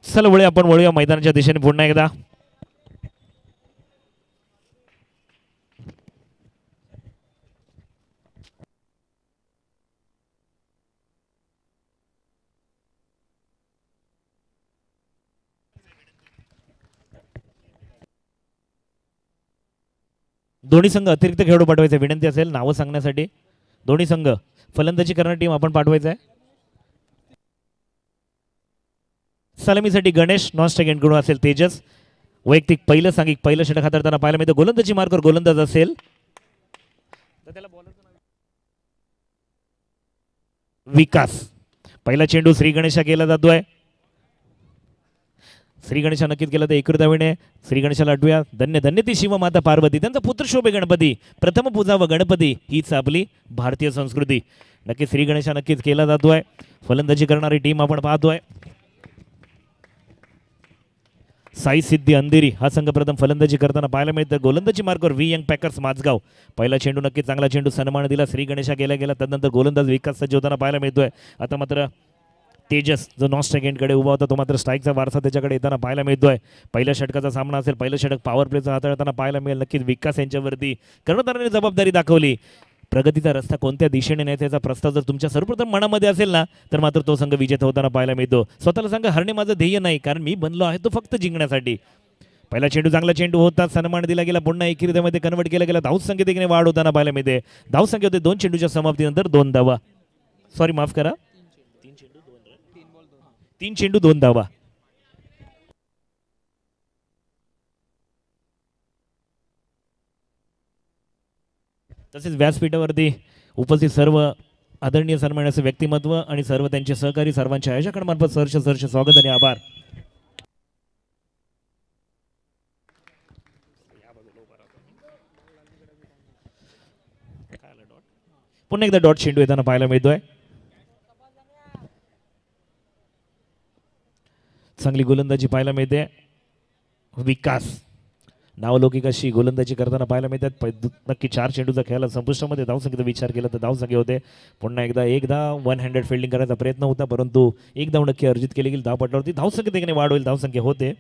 चला वळूया आपण वळूया मैदानाच्या दिशेने पुन्हा एकदा. दोन्ही संघ अतिरिक्त खेळाडू पाठवायचे विनंती असेल नावं सांगण्यासाठी. दोन्ही संघ फलंदाजी करणारी टीम आपण पाठवायचं आहे. सलामीसाठी गणेश, नॉन स्ट्राइक एंडकडून असेल तेजस. वैयक्तिक पहिलं सांघिक पहिलं षटक हाताळताना पाहायला मिळतं. गोलंदाजी मार्कर गोलंदाज असेल विकास. पहिला चेंडू श्री गणेशा केला जातोय. श्री गणेशा नक्कीच केलं तर एकृतावीने श्री गणेशाला आठवूया. धन्य धन्य ती शिवमाता पार्वती, त्यांचा पुत्र शोभे गणपती, प्रथम पूजा व गणपती हीच आपली भारतीय संस्कृती. नक्की श्री गणेशा नक्कीच केला जातोय. फलंदाजी करणारी टीम आपण पाहतोय. साई सिद्धी अंधेरी हा संघ प्रथम फलंदाजी करताना पाहायला मिळतं. गोलंदाजी Marker V Young Packers Mazgaon. पहिला चेंडू नक्कीच चांगला चेंडू सन्मान दिला श्री गणेशा केला गेला. त्यानंतर गोलंदाज विकास सज्ज होताना पाहायला मिळतोय. आता मात्र तेजस जो नॉन स्ट्राइक एंडकडे उभा होता तो मात्र स्ट्राईकचा वारसा त्याच्याकडे येताना पाहायला मिळतोय. पहिल्या षटकाचा सामना असेल. पहिलं षटक पॉवर प्लेचा हाताळताना पाहायला मिळेल. नक्कीच विकास यांच्यावरती कर्णधाराने जबाबदारी दाखवली. प्रगतीचा रस्ता कोणत्या दिशेने न्यायचा याचा प्रस्ताव जर तुमच्या सर्वप्रथम मनामध्ये असेल ना तर मात्र तो संघ विजेता होताना पाहायला मिळतो. स्वतःला सांगा हरणे माझं ध्येय नाही, कारण मी बनलो आहे तो फक्त जिंकण्यासाठी. पहिला चेंडू चांगला चेंडू होता सन्मान दिला गेला. पुन्हा एकेरीमध्ये कन्वर्ट केला गेला. धावसंख्येत देखील वाढ होताना पाहायला मिळते. धावसंख्या होते 2 चेंडूच्या समाप्तीनंतर 2 धावा. सॉरी माफ करा, 3 चेंडू 2 धावा. तसेच व्यासपीठावरती उपस्थित सर्व आदरणीय सन्मानाचे व्यक्तिमत्व आणि सर्व त्यांचे सहकारी सर्वांच्या आयोजकांमार्फत सहर्ष स्वागत आणि आभार. पुन्हा एकदा डॉट चेंडू येताना पाहायला मिळतोय. चांगली गोलंदाजी पाहायला मिळते. विकास नावलौकिक अशी गोलंदाजी करताना पाहायला मिळतात. नक्की 4 चेंडूचा खेळाला संपुष्टामध्ये धावसंख्येचा विचार केला तर धावसंख्या होते. पुन्हा एकदा वन हँडेड फिल्डिंग करायचा प्रयत्न होता परंतु एक धाव नक्की अर्जित केली गेली. धावपटलावरती धावसंख्येत देखील वाढ होईल. धावसंख्या होते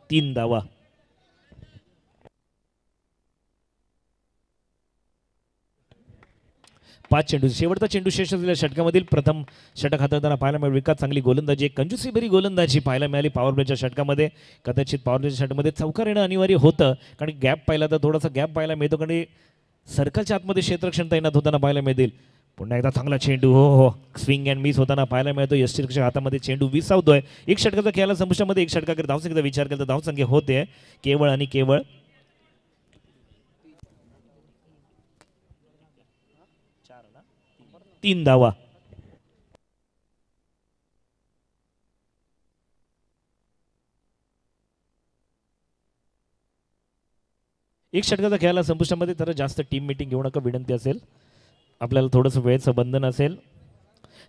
3 धावा. पाच चेंडू शेवटचा चेंडू शेष असलेल्या षटकामधील प्रथम षटक हाताळताना पाहायला मिळेल. विकास चांगली गोलंदाजी एक कंजूसी भरी गोलंदाजी पाहायला मिळाली पॉवर प्लेच्या षटकामध्ये. कदाचित पॉवर प्लेच्या षटकामध्ये चौकार येणं अनिवार्य होतं कारण गॅप पाहिला तर थोडासा गॅप पाहायला मिळतो कारण सर्कलच्या आतमध्ये क्षेत्ररक्षण तैनात होताना पाहायला मिळतील. पुन्हा एकदा चांगला चेंडू हो स्विंग अँड मिस होताना पाहायला मिळतो. यष्टीरच्या हातामध्ये चेंडू विसावतोय. एक षटकाचा खेळाला संपुष्टामध्ये एक षटकाकडे धावसंख्येचा विचार केला तर धावसंख्या होते केवळ आणि केवळ 3 धावा. एक षटकाचा खेळाला संपुष्टामध्ये तर जास्त टीम मीटिंग घेऊ नका विनंती असेल. आपल्याला थोडंसं वेळेचं बंधन असेल.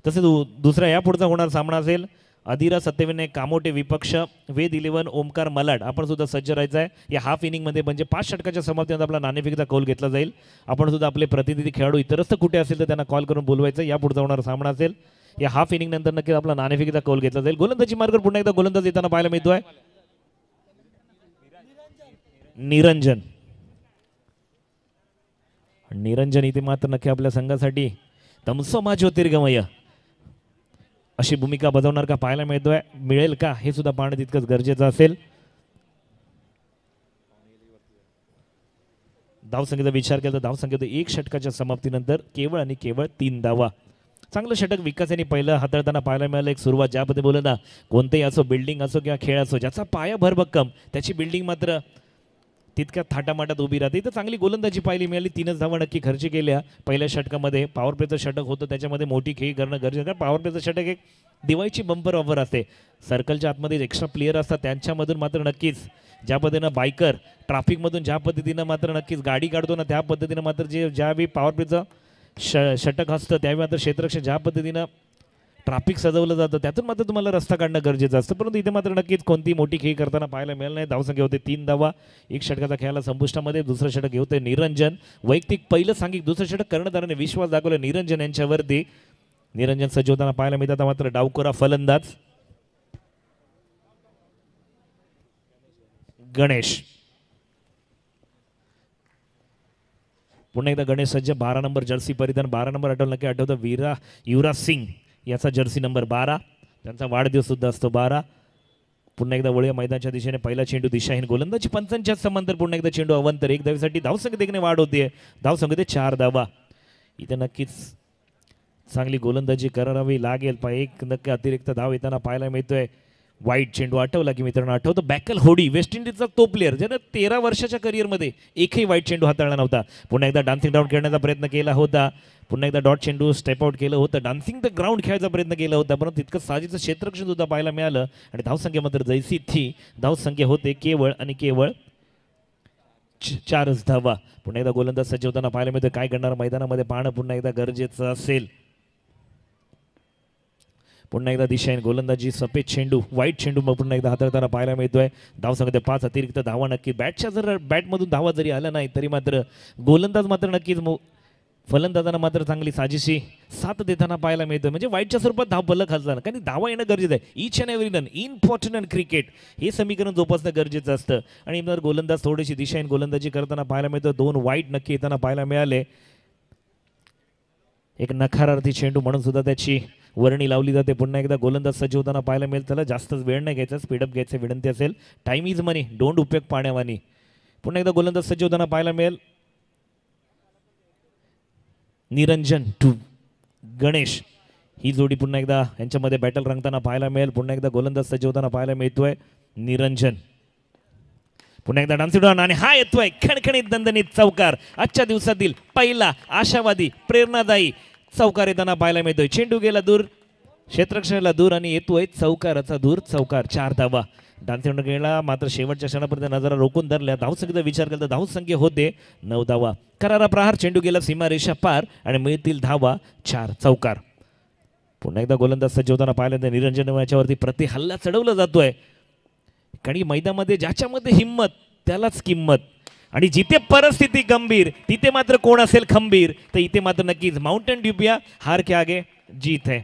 तसेच दुसरा या पुढचा होणार सामना असेल अधिरा सत्यविनय कामोटे विपक्ष वेद 11 ओमकार मलाड. आपण सुद्धा सज्ज राहायचं आहे. या हाफ इनिंगमध्ये म्हणजे 5 षटकाच्या समाप्तीनंतर आपला नाणेफेकीचा कौल घेतला जाईल. आपण सुद्धा आपले प्रतिनिधी खेळाडू इतरच कुठे असेल तर त्यांना कॉल करून बोलवायचं. या पुढचा होणारा सामना असेल. या हाफ इनिंग नंतर नक्कीच आपला नाणेफेकीचा कौल घेतला जाईल. गोलंदाजी मार्गावर पुन्हा एकदा गोलंदाज येताना पाहायला मिळतोय निरंजन. निरंजन इथे मात्र नक्की आपल्या संघासाठी तमसोमा ज्योतिर्गमय अशी भूमिका बजावणार का पाहायला मिळेल का हे सुद्धा पाहणं तितकंच गरजेचं असेल. धावसंख्येचा विचार केला तर धावसंख्येत एक षटकाच्या समाप्तीनंतर केवळ आणि केवळ 3 धावा. चांगलं षटक विकास यांनी पहिलं हाताळताना पाहायला मिळालं. एक सुरुवात ज्यामध्ये बोललं ना कोणतेही असो बिल्डिंग असो किंवा खेळ असो ज्याचा पाया भरभक्कम त्याची बिल्डिंग मात्र तितक्या थाटामाटात उभी राहते. इथं चांगली गोलंदाजी पाहिली मिळाली. 3च धावा नक्की खर्च केल्या. पहिल्या षटकामध्ये पॉवर प्लेचं षटक होतं त्याच्यामध्ये मोठी खेळी करणं गरजेचं कारण पॉवर प्लेचं षटक एक दिवाळीची बंपर ऑफर असते. सर्कलच्या आतमध्ये एक्स्ट्रा प्लेयर असतात त्यांच्यामधून मात्र नक्कीच ज्या पद्धतीनं बायकर ट्रॅफिकमधून ज्या पद्धतीनं मात्र नक्कीच गाडी काढतो ना त्या पद्धतीनं मात्र ज्यावेळी पॉवर प्लेचं षटक असतं त्यावेळी मात्र क्षेत्ररक्षण ज्या पद्धतीनं ट्रॅफिक सजवलं जातं त्यातून मात्र तुम्हाला रस्ता काढणं गरजेचं असतं. परंतु इथे मात्र नक्कीच कोणती मोठी खेळी करताना पाहायला मिळालं नाही. धावसंख्या होते 3 धावा. एक षटकाचा खेळाला संपुष्टामध्ये. दुसरं षटक घेतोय निरंजन. वैयक्तिक पहिलं सांघिक दुसरं षटक कर्णधाराने विश्वास दाखवला निरंजन यांच्यावरती. निरंजन सज्ज होताना पाहायला मिळतात. मात्र डावकोरा फलंदाज गणेश. पुन्हा एकदा गणेश सज्ज. 12 नंबर जर्सी परिधान. 12 नंबर आठवलं की आठवतं वीरा युवराज सिंग याचा जर्सी नंबर 12. त्यांचा वाढदिवस सुद्धा असतो 12. पुन्हा एकदा वळूया मैदानाच्या दिशेने. पहिला चेंडू दिशाहीन गोलंदाजी पंचांच्या समांतर. पुन्हा एकदा चेंडू अवंतर. एक धावेसाठी धावसंख्येने वाढ होते. धावसंख्येत 4 धावा. इथे नक्कीच चांगली गोलंदाजी करावी लागेल. एक नक्की अतिरिक्त धाव येताना पाहायला मिळतोय. वाईट चेंडू आठवला की मित्रांनो आठवतं बॅकल होडी, वेस्ट इंडिजचा तो प्लेअर ज्यानं 13 वर्षाच्या करिअरमध्ये एकही वाईट चेंडू हाताळला नव्हता. पुन्हा एकदा डान्सिंग डाऊन खेळण्याचा प्रयत्न केला होता. पुन्हा एकदा डॉट चेंडू स्टेप आउट केलं होतं. डान्सिंग द ग्राउंड खेळायचा प्रयत्न केला होता, परंतु तितकं साजेचं क्षेत्ररक्षण सुद्धा पाहायला मिळालं. आणि धावसंख्या मात्र जैसी थी धावसंख्या होते केवळ आणि केवळ 4च धावा. पुन्हा एकदा गोलंदाज सज्ज होताना पाहायला मिळतं. काय करणार मैदानामध्ये पाहणं पुन्हा एकदा गरजेचं असेल. पुन्हा एकदा दिशाहीन गोलंदाजी. सफेद चेंडू, वाईट चेंडू मग पुन्हा एकदा हाताळताना पाहायला मिळतोय. धावसंख्येत 5 अतिरिक्त धावा नक्की. बॅटमधून धावा जरी आल्या नाही तरी मात्र गोलंदाज मात्र नक्कीच फलंदाजांना मात्र चांगली साजेशी साथ देताना पाहायला मिळतं. म्हणजे वाईटच्या स्वरूपात धाव बलक हजला, कारण धावा येणं गरजेचं आहे. Each and every run important in cricket हे समीकरण जोपासणं गरजेचं असतं. आणि जर गोलंदाज थोडीशी दिशाहीन गोलंदाजी करताना पाहायला मिळतं. 2 वाईट नक्की येताना पाहायला मिळाले. एक नकारार्थी चेंडू म्हणून सुद्धा त्याची वर्णी लावली जाते. पुन्हा एकदा गोलंदाज सज्ज होताना पाहायला मिळेल. त्याला जास्त वेळ नाही घ्यायचा, स्पीडअप घ्यायचं विनंती असेल. टाइम इज मनी, डोंट उपयोग पाण्यावानी. पुन्हा एकदा गोलंदाज सज्ज होताना पाहायला मिळेल. निरंजन टू गणेश ही जोडी पुन्हा एकदा यांच्यामध्ये बॅटल रंगताना पाहायला मिळेल. पुन्हा एकदा गोलंदाज सज्ज होताना पाहायला मिळतोय निरंजन. पुन्हा एकदा डान्सिंग डाऊन आणि हा येतोय खणखणीत दणदणीत चौकार. आजच्या दिवसातील पहिला आशावादी प्रेरणादायी चौकार येताना पाहायला मिळतोय. चेंडू गेला दूर, क्षेत्ररक्षणाला दूर आणि येतोय चौकाराचा दूर. चौकार. 4 धावा. डान्सिंग गेला मात्र शेवटच्या क्षणापर्यंत नजरा रोखून धरल्या. धावसंख्येचा विचार केला तर धावसंख्या होते 9 धावा. करारा प्रहार. चेंडू गेला सीमारेषा पार आणि मिळतील धावा 4. चौकार. पुन्हा एकदा गोलंदाज सज्ज होताना पाहिलं तर निरंजन याच्यावरती प्रति हल्ला चढवला जातोय. कारण मैदानामध्ये ज्याच्यामध्ये हिंमत त्यालाच किंमत. आणि जिथे परिस्थिती गंभीर तिथे मात्र कोण असेल खंबीर, तर इथे मात्र नक्कीच माउंटेन ड्यूबिया हार के आगे जीत है,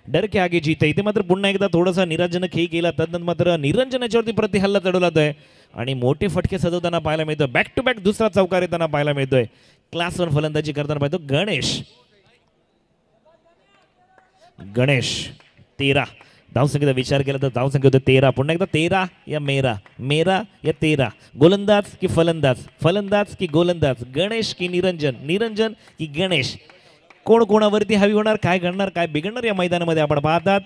डर के आगे जीत है. इथे मात्र पुन्हा एकदा थोडासा निरंजन खेळ केला, तदनंतर मात्र निरंजनाच्यावरती प्रति हल्ला चढवला जातोय आणि मोठे फटके सजवताना पाहायला मिळतोय. बॅक टू बॅक दुसरा चौकार येताना पाहायला मिळतोय. क्लास 1 फलंदाजी करताना पाहतो गणेश. गणेश 13. धावसंख्येचा विचार केला तर धावसंख्या होते 13. पुन्हा एकदा 13 या मेरा, मेरा या 13. गोलंदाज की फलंदाज, फलंदाज की गोलंदाज, गणेश की निरंजन, निरंजन की गणेश. कोण कोणावरती हवी होणार, काय घडणार, काय बिघडणार या मैदानामध्ये आपण पाहतात.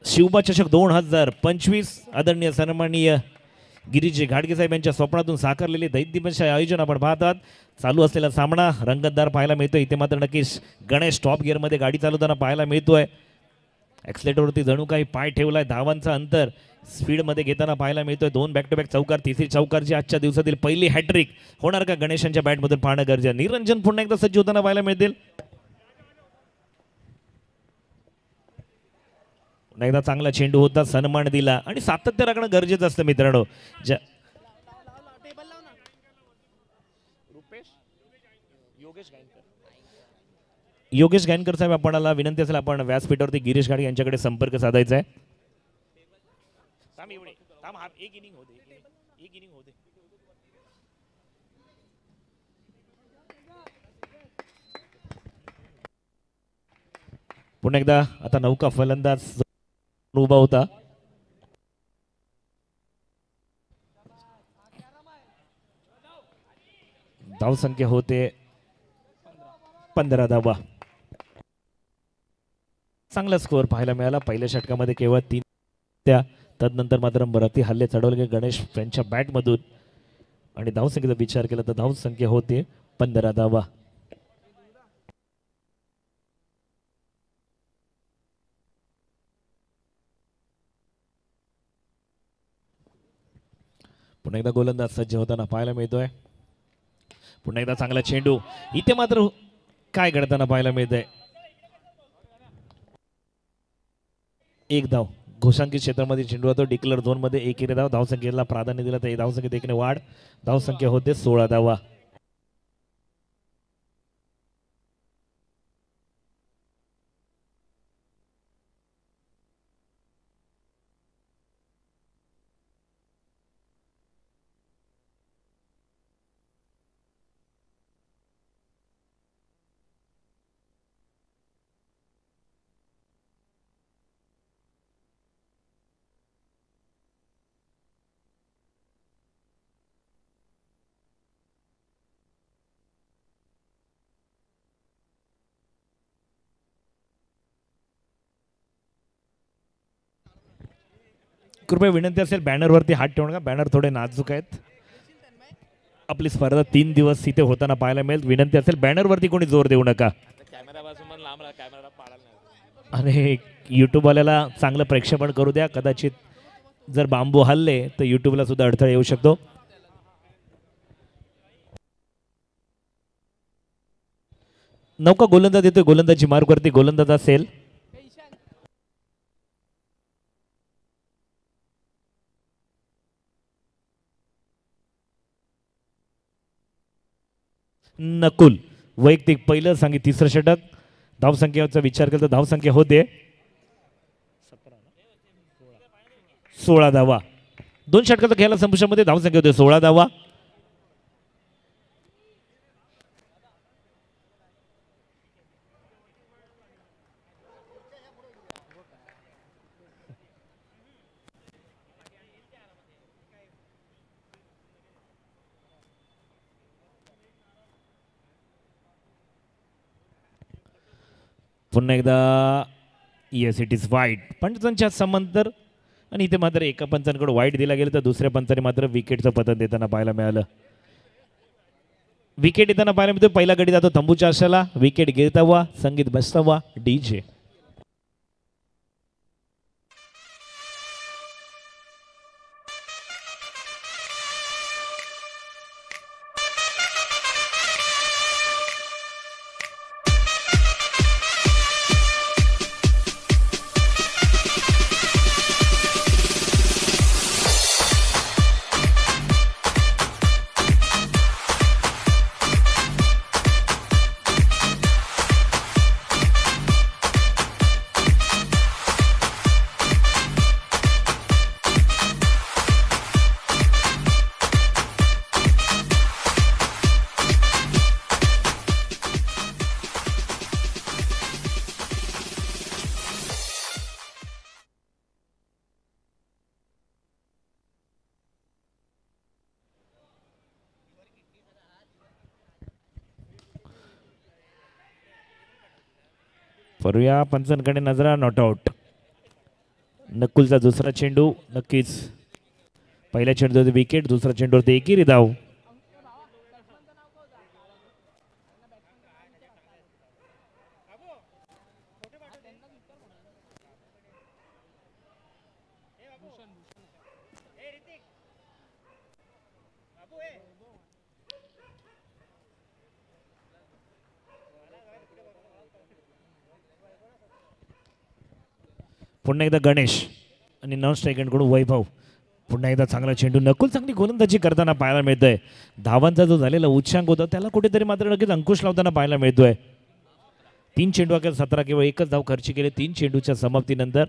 शिवबा चषक 2025 आदरणीय सन्माननीय गिरीजी घाडगे साहेब यांच्या स्वप्नातून साकारलेले दैदिवशी आयोजन आपण पाहतात. चालू असलेला सामना रंगतदार पाहायला मिळतोय. इथे मात्र नक्कीच गणेश टॉप गिअरमध्ये गाडी चालवताना पाहायला मिळतोय. ॲक्सिलेटरवरती जणू काही पाय ठेवलाय. धावांचं अंतर स्पीडमध्ये घेताना पाहायला मिळतोय. 2 बॅक टू बॅक चौकार, तिसरी चौकारची आजच्या दिवसातील पहिली हॅट्रिक होणार का गणेशांच्या बॅटमधून पाहणं गरजेचं. निरंजन पुन्हा एकदा सज्ज होताना पाहायला मिळतील. पुन्हा एकदा चांगला चेंडू होता, सन्मान दिला आणि सातत्य राखणं गरजेचं असतं मित्रांनो. योगेश गायनकर साहेब, आपणाला विनंती असेल आपण व्यासपीठावरती गिरीश घाडगे यांच्याकडे संपर्क साधायचा आहे. पुन्हा एकदा आता नौका फलंदाज उभा होता. धावसंख्या होते 15 धावा. चांगला स्कोअर पाहायला मिळाला. पहिल्या षटकामध्ये केवळ 3 त्या, तदनंतर मात्र मराठी हल्ले चढवले गणेश यांच्या बॅटमधून आणि धावसंख्येचा विचार केला तर धावसंख्या होते 15 धावा. पुन्हा एकदा गोलंदाज सज्ज होताना पाहायला मिळतोय. पुन्हा एकदा चांगला चेंडू. इथे मात्र काय घडताना पाहायला मिळतंय. एक धाव. घोषांकित क्षेत्रामध्ये चेंडू होतो. डिक्लेअर झोन मध्ये एकेरी धाव. धावसंख्येला प्राधान्य दिलं तर धावसंख्येत एकीने वाढ. धावसंख्या होते 16 धावा. कृपया विनंती असेल बॅनरवरती हात ठेवू नका, बॅनर थोडे नाजूक आहेत. आपली स्पर्धा 3 दिवस इथे होताना पाहायला मिळेल. विनंती असेल बॅनरवरती कोणी जोर देऊ नका. आणि यूट्यूबवाल्याला चांगलं प्रेक्षेपण करू द्या. कदाचित जर बांबू हल्ले तर यूट्यूबला सुद्धा अडथळा येऊ शकतो. नौका गोलंदाज येतोय, गोलंदाजी मार्गवरती गोलंदाज असेल. नकुल वैयक्तिक पहिलं सांगी तिसरं षटक. धावसंख्येचा विचार केला तर धावसंख्या होते 16 धावा. 2 षटकाचा खेळाला संपुष्टामध्ये धावसंख्या होते 16 धावा. पुन्हा एकदा येस इट इज वाईट. पंचांच्या समांतर आणि इथे मात्र एका पंचांकडे वाईट दिला गेला तर दुसऱ्या पंचाने मात्र विकेटचं पतन देताना पाहायला मिळालं. विकेट येताना पाहायला मिळतो. पहिला गडी जातो तंबूच्या आशाला. विकेट गिरतावा, संगीत बसतावा, डीजे. करूया पंचांकडे नजरा. Not out. नकुलचा दुसरा चेंडू नक्कीच. पहिल्या चेंडूवरती विकेट, दुसरा चेंडूवरती एकेरी धाव. पुन्हा एकदा गणेश आणि नॉन स्ट्रायकरकडून वैभव. पुन्हा एकदा चांगला चेंडू. नकुल चांगली गोलंदाजी करताना पाहायला मिळतोय. धावांचा जो झालेला उच्चांक होता त्याला कुठेतरी मात्र नक्कीच अंकुश लावताना पाहायला मिळतोय. 3 चेंडू अखेर 17 केवळ एकच धाव खर्च केले 3 चेंडूच्या समाप्तीनंतर.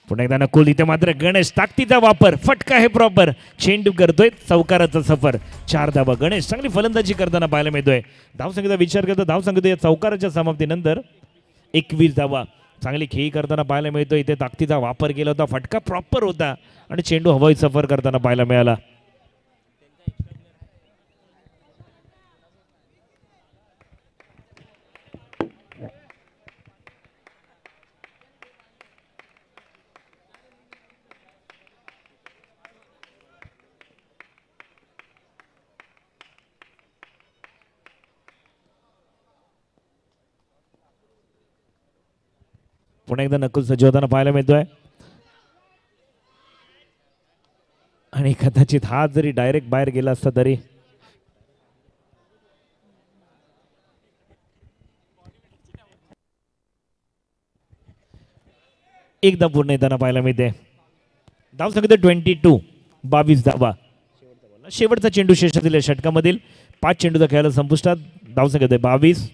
पुन्हा एकदा नकुल. इथे मात्र गणेश ताकदीचा वापर. फटका आहे प्रॉपर. चेंडू करतोय चौकाराचा सफर. 4 धावा. गणेश चांगली फलंदाजी करताना पाहायला मिळतोय. धावसंख्येचा विचार करता धावसंख्या चौकाराच्या समाप्तीनंतर 21 धावा. चांगली खेळी करताना पाहायला मिळतोय. इथे ताकदीचा वापर केला होता. फटका प्रॉपर होता आणि चेंडू हवाई सफर करताना पाहायला मिळाला. पुन्हा एकदा नकुल सज्ज होताना पाहायला मिळतोय. आणि कदाचित हा जरी डायरेक्ट बाहेर गेला असता तरी एकदा पूर्ण येताना पाहायला मिळते. धावसंख्या 22. 22 धावा. शेवटचा चेंडू शेषातील षटकामधील 5 चेंडूचा खेळाला संपुष्टात. धावसंख्या 22.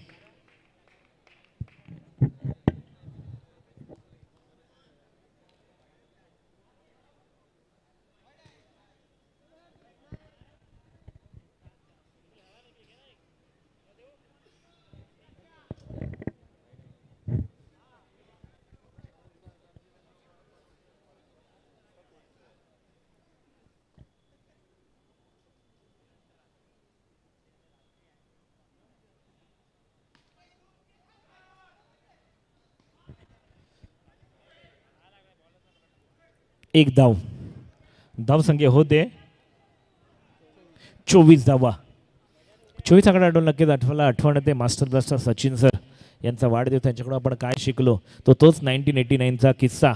एक धाव. धावसंख्या होते 24 धावा. 24 आकडा आठवण नक्कीच आठवण येते मास्टर ब्लास्टर सचिन सर यांचा वाढदिवस. त्यांच्याकडून आपण काय शिकलो तो तोच 1989चा किस्सा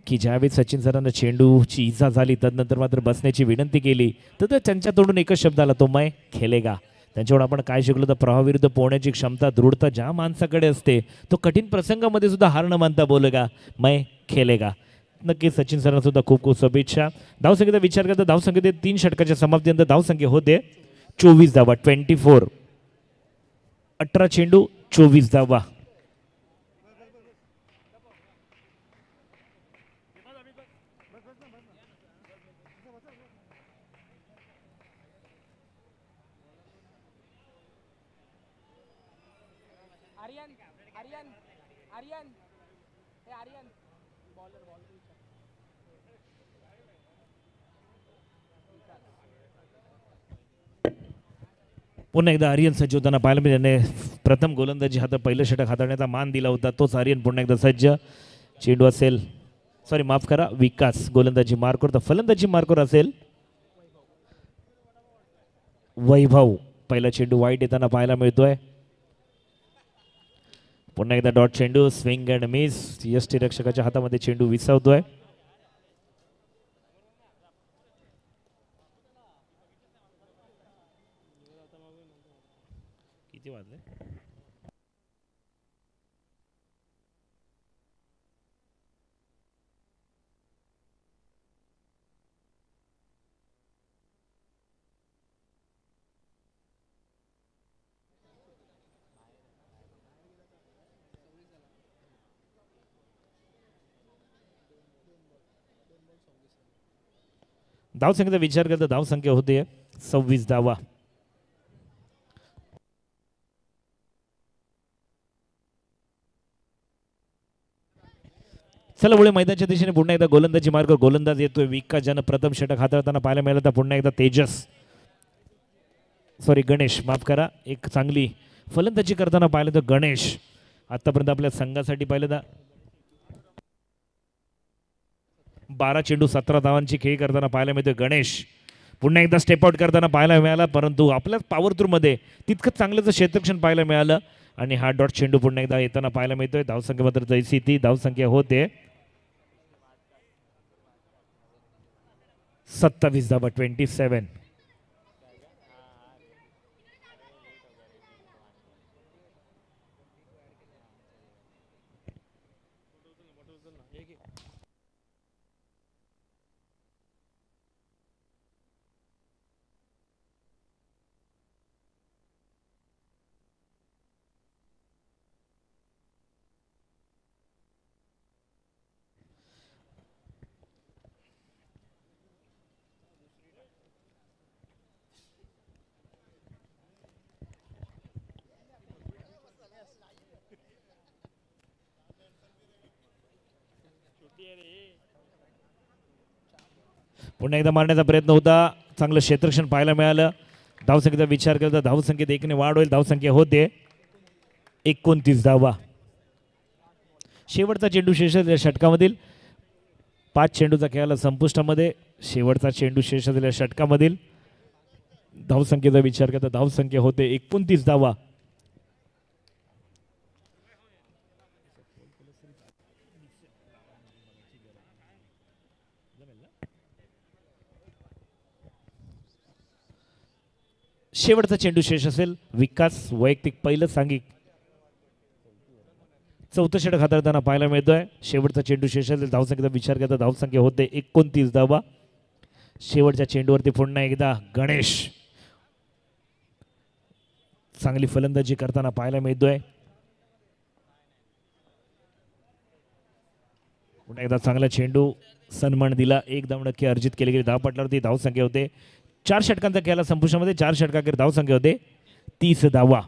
की ज्यावेळी सचिन सरांना चेंडूची इजा झाली तदनंतर मात्र बसण्याची विनंती केली तर त्यांच्या तोंडून एकच शब्द आला तो मैं खेलेगा. त्यांच्याकडून आपण काय शिकलो तर प्रवाहाविरुद्ध पोहण्याची क्षमता दृढता ज्या माणसाकडे असते तो कठीण प्रसंगामध्ये सुद्धा हार न मानता बोलेगा मैं खेलेगा. नक्कीच सचिन सरांना सुद्धा खूप खूप शुभेच्छा. धावसंख्येचा विचार करता धावसंख्येत 3 षटकाच्या समाप्तीनंतर धावसंख्या होते 24 धावा. 24. 18 चेंडू 24 धावा. पुन्हा एकदा आर्यन सज्ज होताना पाहायला मिळाले. त्याने प्रथम गोलंदाजी हातात पहिलं षटक हाताळण्याचा मान दिला होता तोच आर्यन पुन्हा एकदा सज्ज. चेंडू असेल सॉरी माफ करा विकास गोलंदाजी मार्कवर तर फलंदाजी मार्कवर असेल वैभव. पहिला चेंडू वाईट येताना पाहायला मिळतोय. पुन्हा एकदा डॉट चेंडू स्विंग अँड मिस. यष्टीरक्षकाच्या हातामध्ये चेंडू विसावतोय. किती वाजले धावसंख्येचा विचार करता धावसंख्या होते 26 धावा. चला पुढे मैदानाच्या दिशेने पुन्हा एकदा गोलंदाजी मार्ग गोलंदाज येतोय विकास ज्यानं प्रथम षटक हाताळताना पाहायला मिळालं तर पुन्हा एकदा तेजस सॉरी गणेश माफ करा एक चांगली फलंदाजी करताना पाहिलं तर गणेश आतापर्यंत आपल्या संघासाठी पाहिलं तर 12 चेंडू 17 धावांची खेळी करताना पाहायला मिळतोय गणेश. पुन्हा एकदा स्टेप आउट करताना पाहायला मिळाला परंतु आपल्याच पॉवर थ्रू मध्ये तितकं चांगलं क्षेत्ररक्षण पाहायला मिळालं आणि हा डॉट चेंडू पुन्हा एकदा येताना पाहायला मिळतोय. धावसंख्या मात्र जैसी ती धावसंख्या होते 27 धावा. 27. पुन्हा एकदा मारण्याचा प्रयत्न होता चांगलं क्षेत्ररक्षण पाहायला मिळालं. धावसंख्येचा विचार केला तर धावसंख्येत एकने वाढ होईल. धावसंख्या होते 29 धावा. शेवटचा चेंडू शेष षटकामधील 5 चेंडूचा खेळाला संपुष्टामध्ये शेवटचा चेंडू शेष असलेल्या षटकामधील धावसंख्येचा विचार करता धावसंख्या होते 29 धावा. शेवटचा चेंडू शेष असेल विकास वैयक्तिक पहिलं सांघिक चौथं षटक हाताळताना पाहायला मिळतोय. शेवटचा चेंडू शेष असेल धावसंख्येचा विचार करता धावसंख्या होते 29 धावा. शेवटच्या चेंडूवरती पुन्हा एकदा गणेश चांगली फलंदाजी करताना पाहायला मिळतोय. पुन्हा एकदा चांगला चेंडू सन्मान दिला. एक धाव नक्की अर्जित केली गेली. धावपटलावरती धावसंख्या होते 4 षटकांचा खेळाला संपुष्टामध्ये 4 षटकाखेर धावसंख्या होते 30 धावा.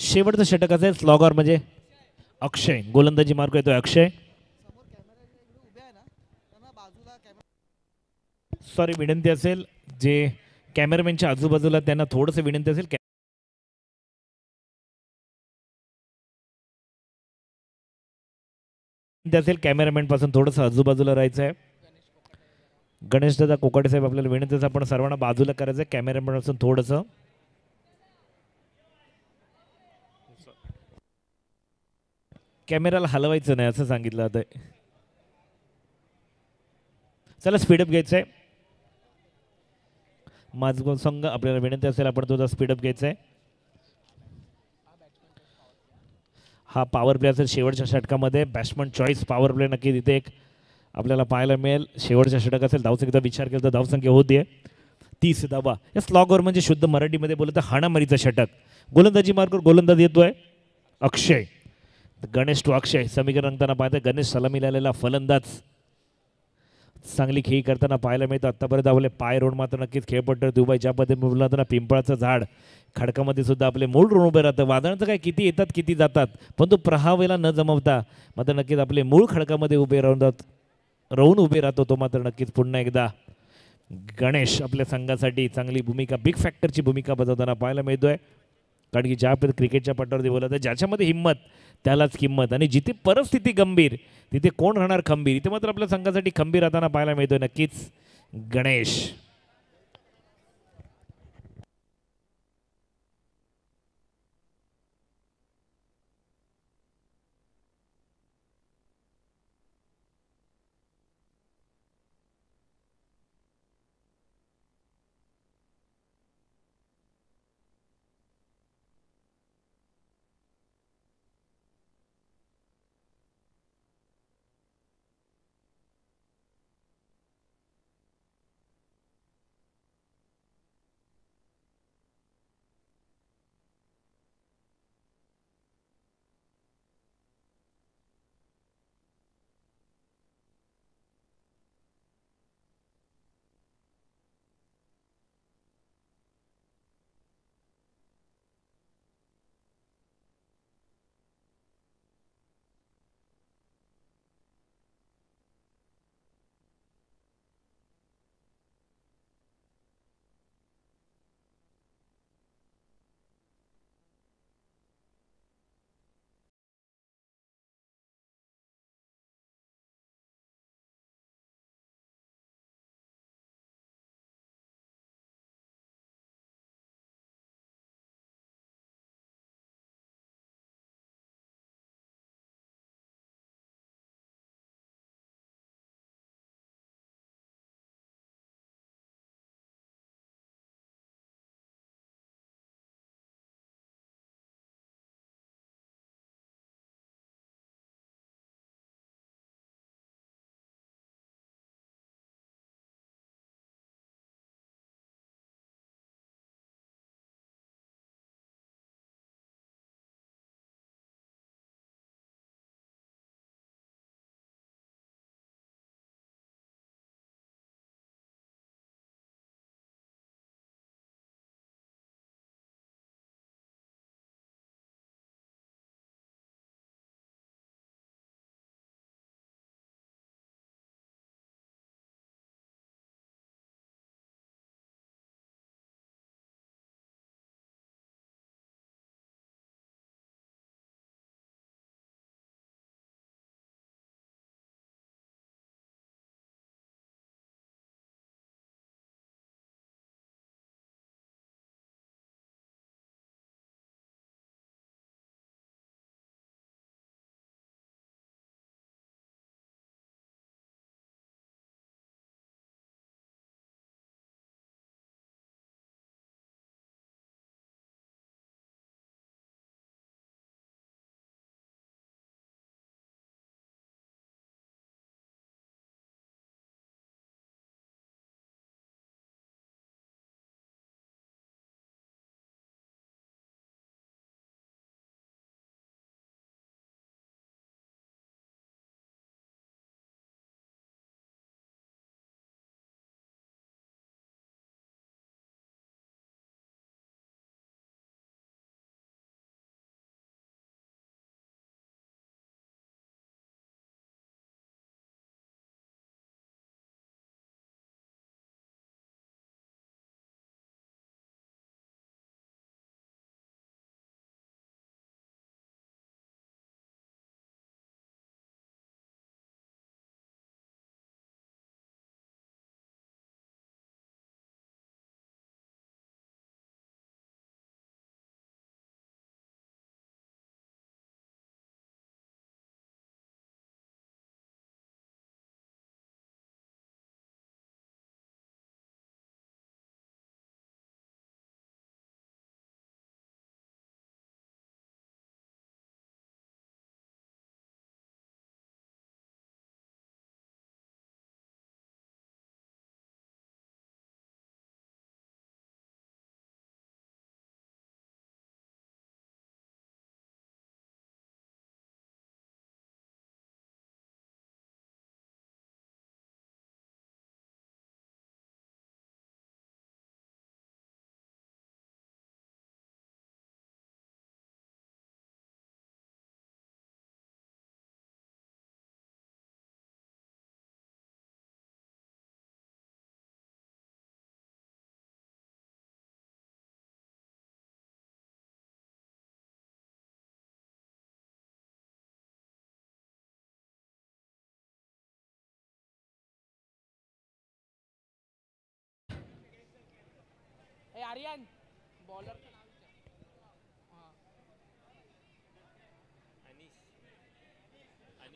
शेवटचं षटक असेल स्लॉगर म्हणजे अक्षय. गोलंदाजी मार्क येतोय अक्षय. सॉरी, विनंती असेल जे कॅमेरामॅनच्या आजूबाजूला त्यांना थोडंसं विनंती असेल कॅमेरामॅन पासून थोडंसं आजूबाजूला राहायचं आहे. गणेश दादा कोकाटे साहेब आपल्याला विनंती आहे आपण सर्वांना बाजूला करायचं आहे कॅमेरामॅन पासून थोडंसं. कॅमेराला हलवायचं नाही असं सांगितलं आता. चला स्पीडअप घ्यायचं आहे. माझं संघ आपल्याला विनंती असेल आपण तुझा स्पीडअप घ्यायचा आहे. हा पॉवर प्ले असेल शेवटच्या षटकामध्ये. बॅट्समन चॉईस पॉवर प्ले नक्की तिथे एक आपल्याला पाहायला मिळेल. शेवटच्या षटक असेल धावसंख्येचा विचार केला तर धावसंख्या होती 30 धावा. या स्लॉगर म्हणजे शुद्ध मराठीमध्ये बोलत तर हाणामारीचं षटक. गोलंदाजी मार्कवर गोलंदाज येतोय अक्षय. गणेश टू अक्षय समीकरण रंगताना पाहतोय. गणेश सलामीला आलेला फलंदाज चांगली खेळी करताना पाहायला मिळतं. आत्तापर्यंत आपले पाय रोड मात्र नक्कीच खेळपट्टीवरती उभा आहे. ज्या पद्धतीने बोलताना पिंपळाचं झाड खडकामध्ये सुद्धा आपले मूळ रोड उभे राहतं. वादळांचं काय किती येतात किती जातात पण तो प्रहावेला न जमवता मात्र नक्कीच आपले मूळ खडकामध्ये उभे राहून उभे राहतो तो मात्र नक्कीच पुन्हा एकदा गणेश आपल्या संघासाठी चांगली भूमिका बिग फॅक्टरची भूमिका बजावताना पाहायला मिळतोय. कारण की ज्या क्रिकेटच्या पट्टावरती बोलत आहे ज्याच्यामध्ये हिंमत त्यालाच किंमत आणि जिथे परिस्थिती गंभीर तिथे कोण राहणार खंबीर. इथे मात्र आपल्या संघासाठी खंबीर राहताना पाहायला मिळतोय नक्कीच गणेश.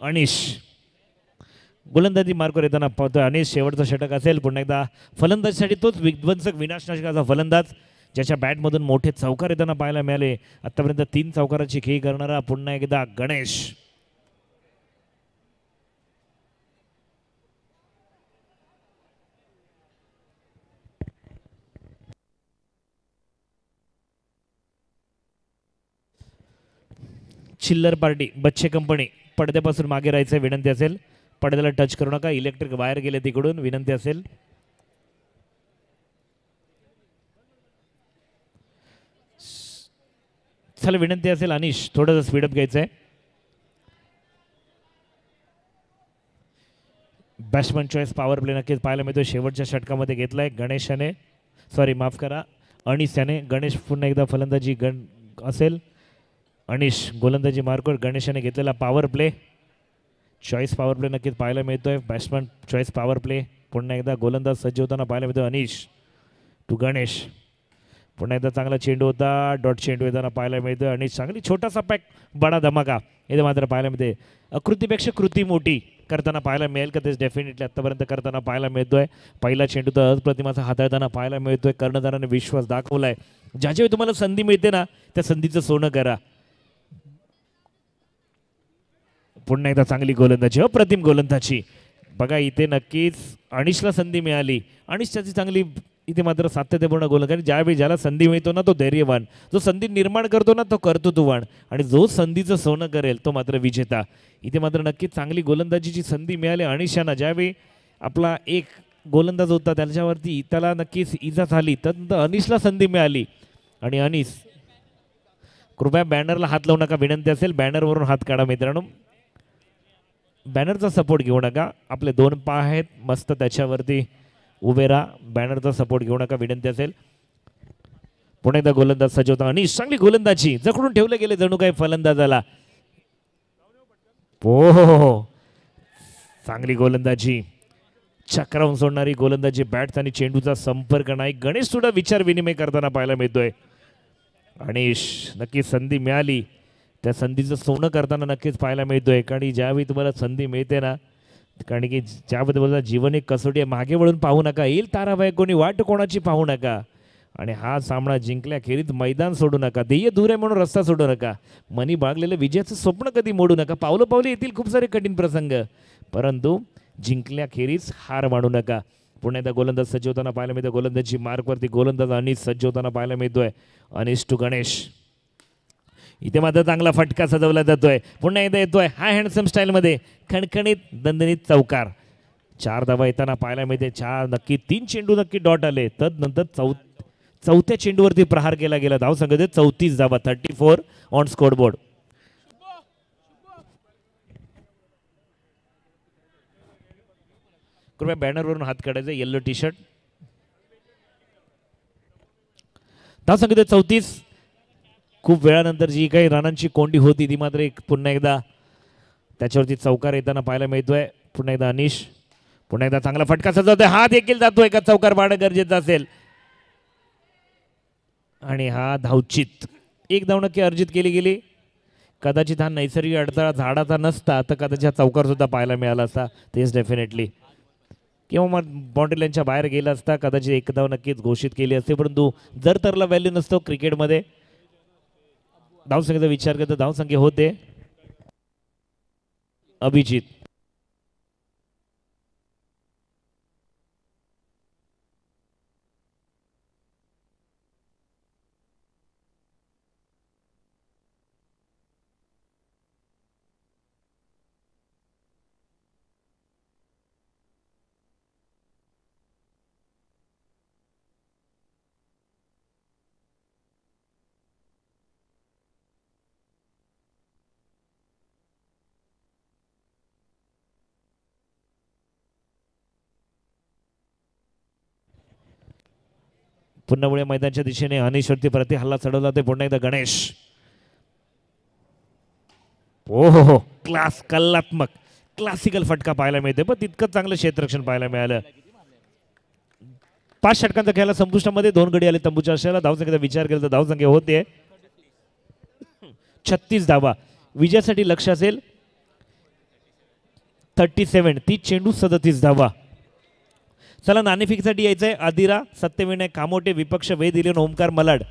अनिश गोलंदाजी मार्कवर येताना पाहतोय अनिश. शेवटचा षटक असेल. पुन्हा एकदा फलंदाजीसाठी तोच विध्वंसक विनाशनाशकाचा फलंदाज ज्याच्या बॅटमधून मोठे चौकार येताना पाहायला मिळाले. आतापर्यंत 3 चौकाराची खेळी करणारा पुन्हा एकदा गणेश. चिल्लर पार्टी बच्चे कंपनी पडद्यापासून मागे राहायचं विनंती असेल. पडद्याला टच करू नका. इलेक्ट्रिक वायर गेले तिकडून विनंती असेल. चला विनंती असेल अनिश थोडंसं स्पीडअप घ्यायचं आहे. बॅट्समन चॉईस पॉवर प्ले नक्कीच पाहायला मिळतो. शेवटच्या षटकामध्ये घेतलाय गणेशाने, सॉरी माफ करा अनिश याने. गणेश पुन्हा एकदा फलंदाजी असेल. अनिश गोलंदाजी मार्कवर गणेशाने घेतलेला power play choice power play नक्कीच पाहायला मिळतोय. बॅट्समन चॉईस पॉवर प्ले पुन्हा एकदा गोलंदाज सज्ज होताना पाहायला मिळतो. अनिश टू गणेश. पुन्हा एकदा चांगला चेंडू होता. डॉट चेंडू येताना पाहायला मिळतोय. आणि चांगली छोटासा पॅक बडा धमाका इथे मात्र पाहायला मिळते. आकृतीपेक्षा कृती मोठी करताना पाहायला मिळेल का तेच डेफिनेटली आत्तापर्यंत करताना पाहायला मिळतोय. पहिला चेंडू तर अप्रतिमाचा हाताळताना पाहायला मिळतोय. कर्णधाराने विश्वास दाखवलाय. ज्याच्यावेळी तुम्हाला संधी मिळते ना त्या संधीचं सोनं करा. पुन्हा एकदा चांगली गोलंदाजी अप्रतिम गोलंदाजी बघा. इथे नक्कीच अनिशला संधी मिळाली. अनिश त्याची चांगली इथे मात्र सातत्यपूर्ण गोलंदाजी. ज्यावेळी ज्याला संधी मिळतो ना तो धैर्यवान, जो संधी निर्माण करतो ना तो कर्तृत्ववान, आणि जो संधीचं सोनं करेल तो मात्र विजेता. इथे मात्र नक्कीच चांगली गोलंदाजीची संधी मिळाली अनिशांना. ज्यावेळी आपला एक गोलंदाज होता त्याच्यावरती त्याला नक्कीच इजा झाली तर अनिशला संधी मिळाली. आणि अनिश कृपया बॅनरला हात लावू नका विनंती असेल. बॅनरवरून हात काढा मित्रांनो. बॅनरचा सपोर्ट घेऊ नका. आपले 2 पाय आहेत मस्त त्याच्यावरती उभे राहा. बॅनरचा सपोर्ट घेऊ नका विनंती असेल. पुन्हा एकदा गोलंदाज सजवता अनिश. चांगली गोलंदाजी जखडून ठेवले गेले जणू काही फलंदाजाला. हो चांगली गोलंदाजी चक्रावून सोडणारी गोलंदाजी. बॅट आणि चेंडूचा संपर्क नाही. गणेश सुद्धा विचार विनिमय करताना पाहायला मिळतोय. अनिश नक्की संधी मिळाली त्या संधीचं सोनं करताना नक्कीच पाहायला मिळतोय. कारण ज्यावेळी तुम्हाला संधी मिळते ना, कारण की ज्याबद्दल जीवन एक कसोटी आहे. मागे वळून पाहू नका. येईल ताराबाई कोणी वाट कोणाची पाहू नका. आणि हा सामना जिंकल्याखेरीज मैदान सोडू नका. ध्येय दूर आहे म्हणून रस्ता सोडू नका. मनी बागलेलं विजयाचं स्वप्न कधी मोडू नका. पावलं पावलं येतील खूप सारे कठीण प्रसंग, परंतु जिंकल्याखेरीज हार मानू नका. पुन्हा एकदा गोलंदाज सज्ज होताना पाहायला मिळतो. गोलंदाजी मार्कवरती गोलंदाज अनिश सज्ज होताना पाहायला मिळतोय. अनिश टू गणेश. इथे मात्र चांगला फटका सजवला जातोय. पुन्हा एकदा येतोय हाय हँडसम स्टाईलमध्ये खणखणीत दणदणीत चौकार. 4 धावा येताना पाहायला मिळते. 4 नक्की 3 चेंडू नक्की डॉट आले. तदनंतर चौथ्या चेंडूवरती प्रहार केला गेला. धाव संख्या 34 धावा 34 ऑन स्कोर बोर्ड. कृपया बॅनरवरून हात काढायचे. Yellow T shirt. धाव संख्या 34. खूप वेळानंतर जी काही रनांची कोंडी होती ती मात्र पुन्हा एकदा त्याच्यावरती चौकार येताना पाहायला मिळतोय. पुन्हा एकदा अनिश. पुन्हा एकदा चांगला फटका सजवतोय. हा देखील जातोय का चौकार पाहणं गरजेचं असेल. आणि हा धावचित 1 धाव नक्की अर्जित केली गेली. कदाचित हा नैसर्गिक अडथळा झाडाचा नसता तर कदाचित हा चौकार सुद्धा पाहायला मिळाला असता. तेच डेफिनेटली किंवा मग बाउंड्री लाईनच्या बाहेर गेला असता. कदाचित 1 धाव नक्कीच घोषित केली असते. परंतु जर तरला व्हॅल्यू नसतो क्रिकेटमध्ये. धावसंख्येचा विचार करता धावसंख्या होते अभिजित. पुन्हा पुढे मैदानाच्या दिशेने अनिशवरती प्रति हल्ला चढवला ते. पुन्हा एकदा गणेश. हो क्लास कलात्मक क्लासिकल फटका पाहायला मिळते. पण तितकं चांगलं क्षेत्ररक्षण पाहायला मिळालं. 5 षटकांचा खेळाला संपुष्टामध्ये 2 गडी आले तंबूच्या आशेला. धावसंख्येचा विचार केला तर धावसंख्या होते 36 धावा. विजयासाठी लक्ष असेल 37. 30 चेंडू 37 धावा. चला नाणेफेकीसाठी यायचंय. आदिरा, सत्यविनायक कामोटे, विपक्ष वेद इलेवन, ओमकार मलाड.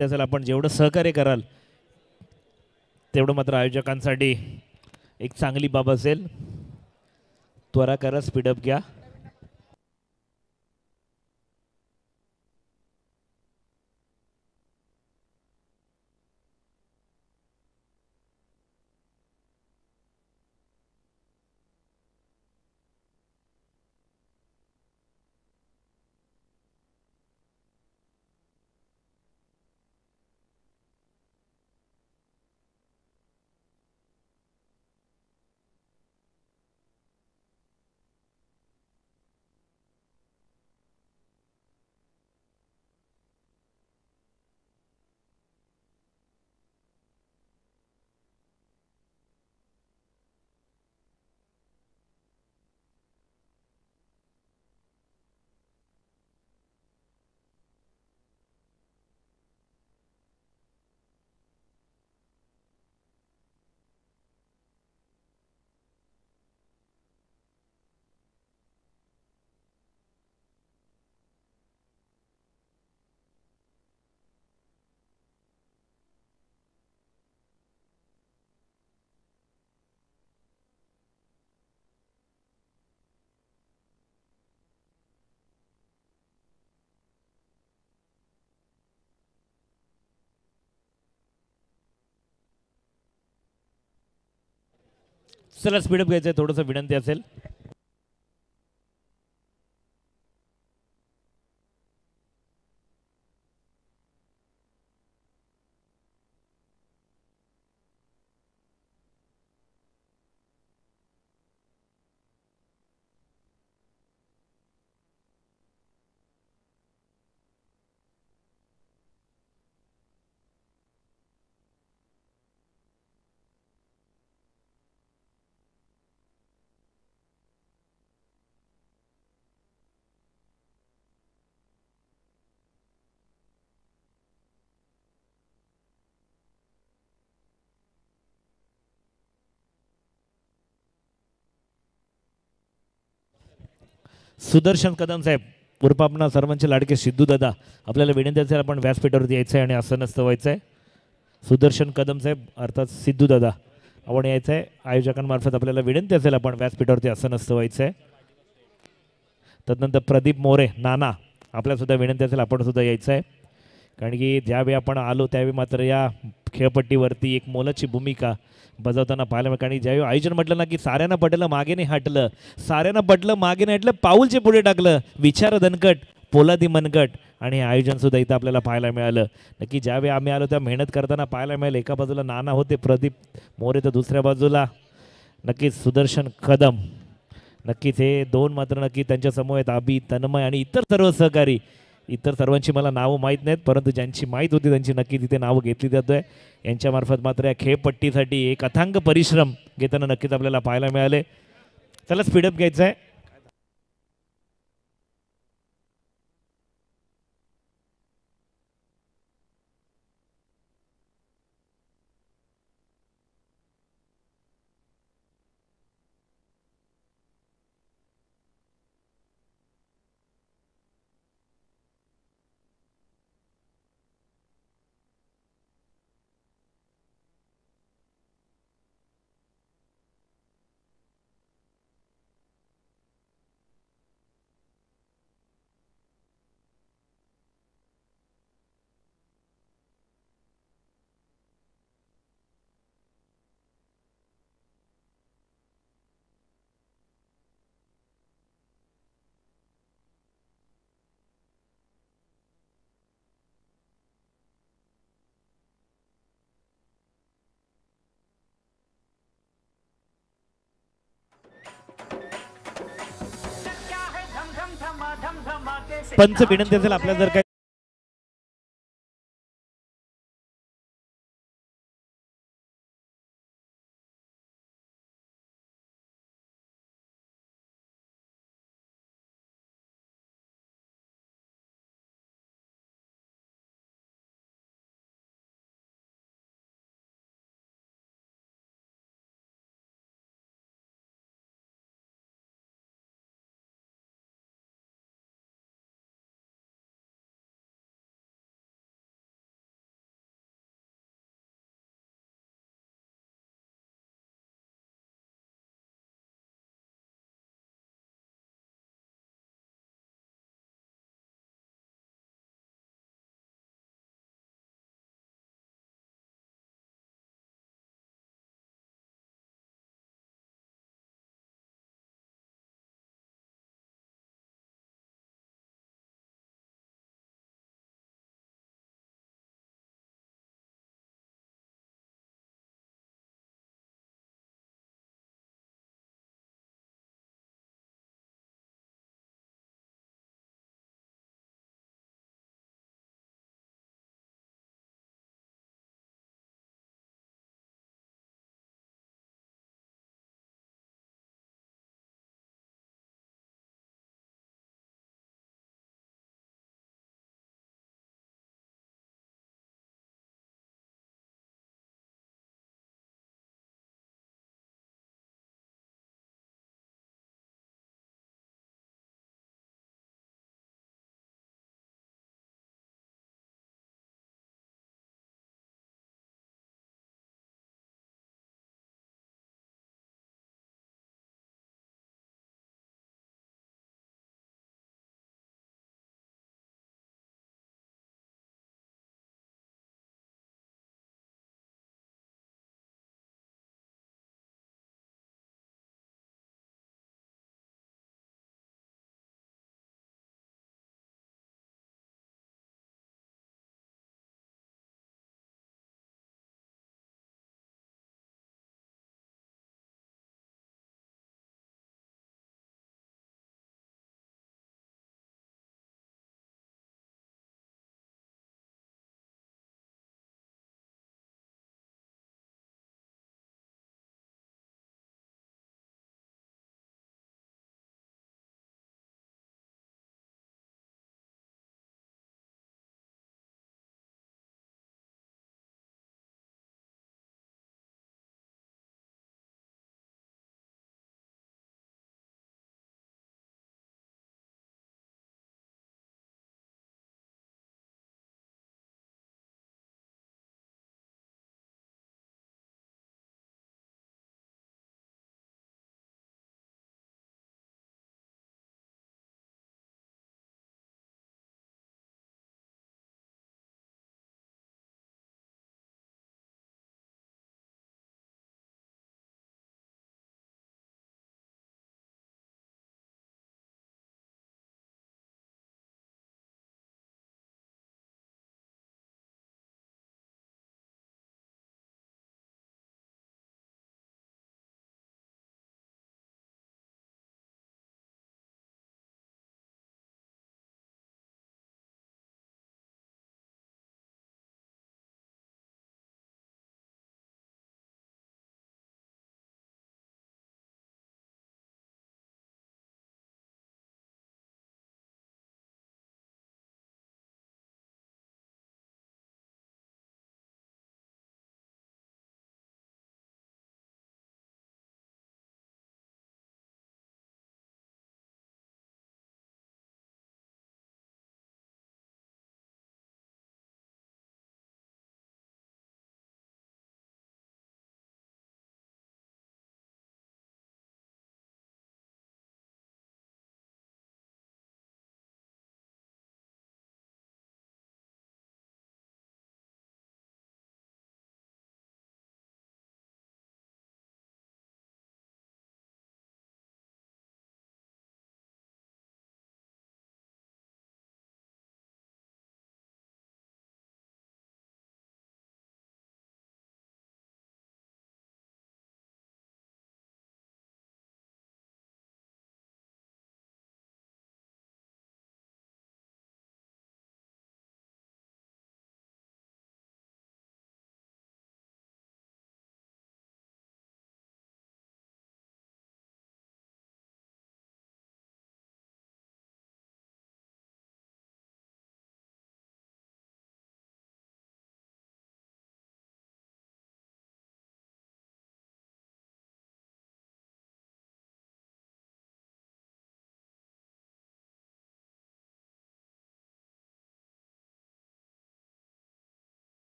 त्यासाठी आपण जेवढं सहकार्य कराल तेवढं मात्र आयोजकांसाठी एक चांगली बाब असेल. त्वरा करा, स्पीडअप घ्या. चला स्पीडअप घ्यायचं आहे, थोडंसं विनंती असेल. सुदर्शन कदम साहेब उर्फ आपणा सर्वांचे लाडके सिद्धू दादा, आपल्याला विनंती असेल आपण व्यासपीठावरती यायचं आहे आणि आसन व्हायचं आहे. सुदर्शन कदम साहेब अर्थात सिद्धू दादा आपण यायचं आहे. आयोजकांमार्फत आपल्याला विनंती असेल आपण व्यासपीठावरती आसन व्हायचं आहे. तदनंतर प्रदीप मोरे नाना, आपल्यासुद्धा विनंती असेल आपण सुद्धा यायचं आहे. कारण की ज्यावेळी आपण आलो त्यावेळी मात्र या खेळपट्टीवरती एक मोलाची भूमिका बजावताना पाहायला मिळतं. आणि ज्यावेळी आयोजन म्हटलं ना की साऱ्यांना पटलं मागे नाही हटलं, साऱ्यांना पटलं मागे नाही हटलं, पाऊलचे पुढे टाकलं, विचार दणकट पोलादी मनकट. आणि हे आयोजन सुद्धा इथं आपल्याला पाहायला मिळालं. नक्की ज्यावेळी आम्ही आलो त्या मेहनत करताना पाहायला मिळालं. एका बाजूला नाना होते प्रदीप मोरे, तर दुसऱ्या बाजूला नक्कीच सुदर्शन कदम. नक्कीच हे दोन मात्र नक्की त्यांच्या समोर आहेत अभि, तन्मय आणि इतर सर्व सहकारी. इतर सर्वांची मला नावं माहीत नाहीत, परंतु ज्यांची माहीत होती त्यांची नक्की तिथे नावं घेतली जात आहे. यांच्यामार्फत मात्र या खेळपट्टीसाठी एक अथांग परिश्रम घेताना नक्कीच आपल्याला पाहायला मिळाले. चला स्पीडअप घ्यायचं आहे. पंच विनंती असेल आपल्याला जर काही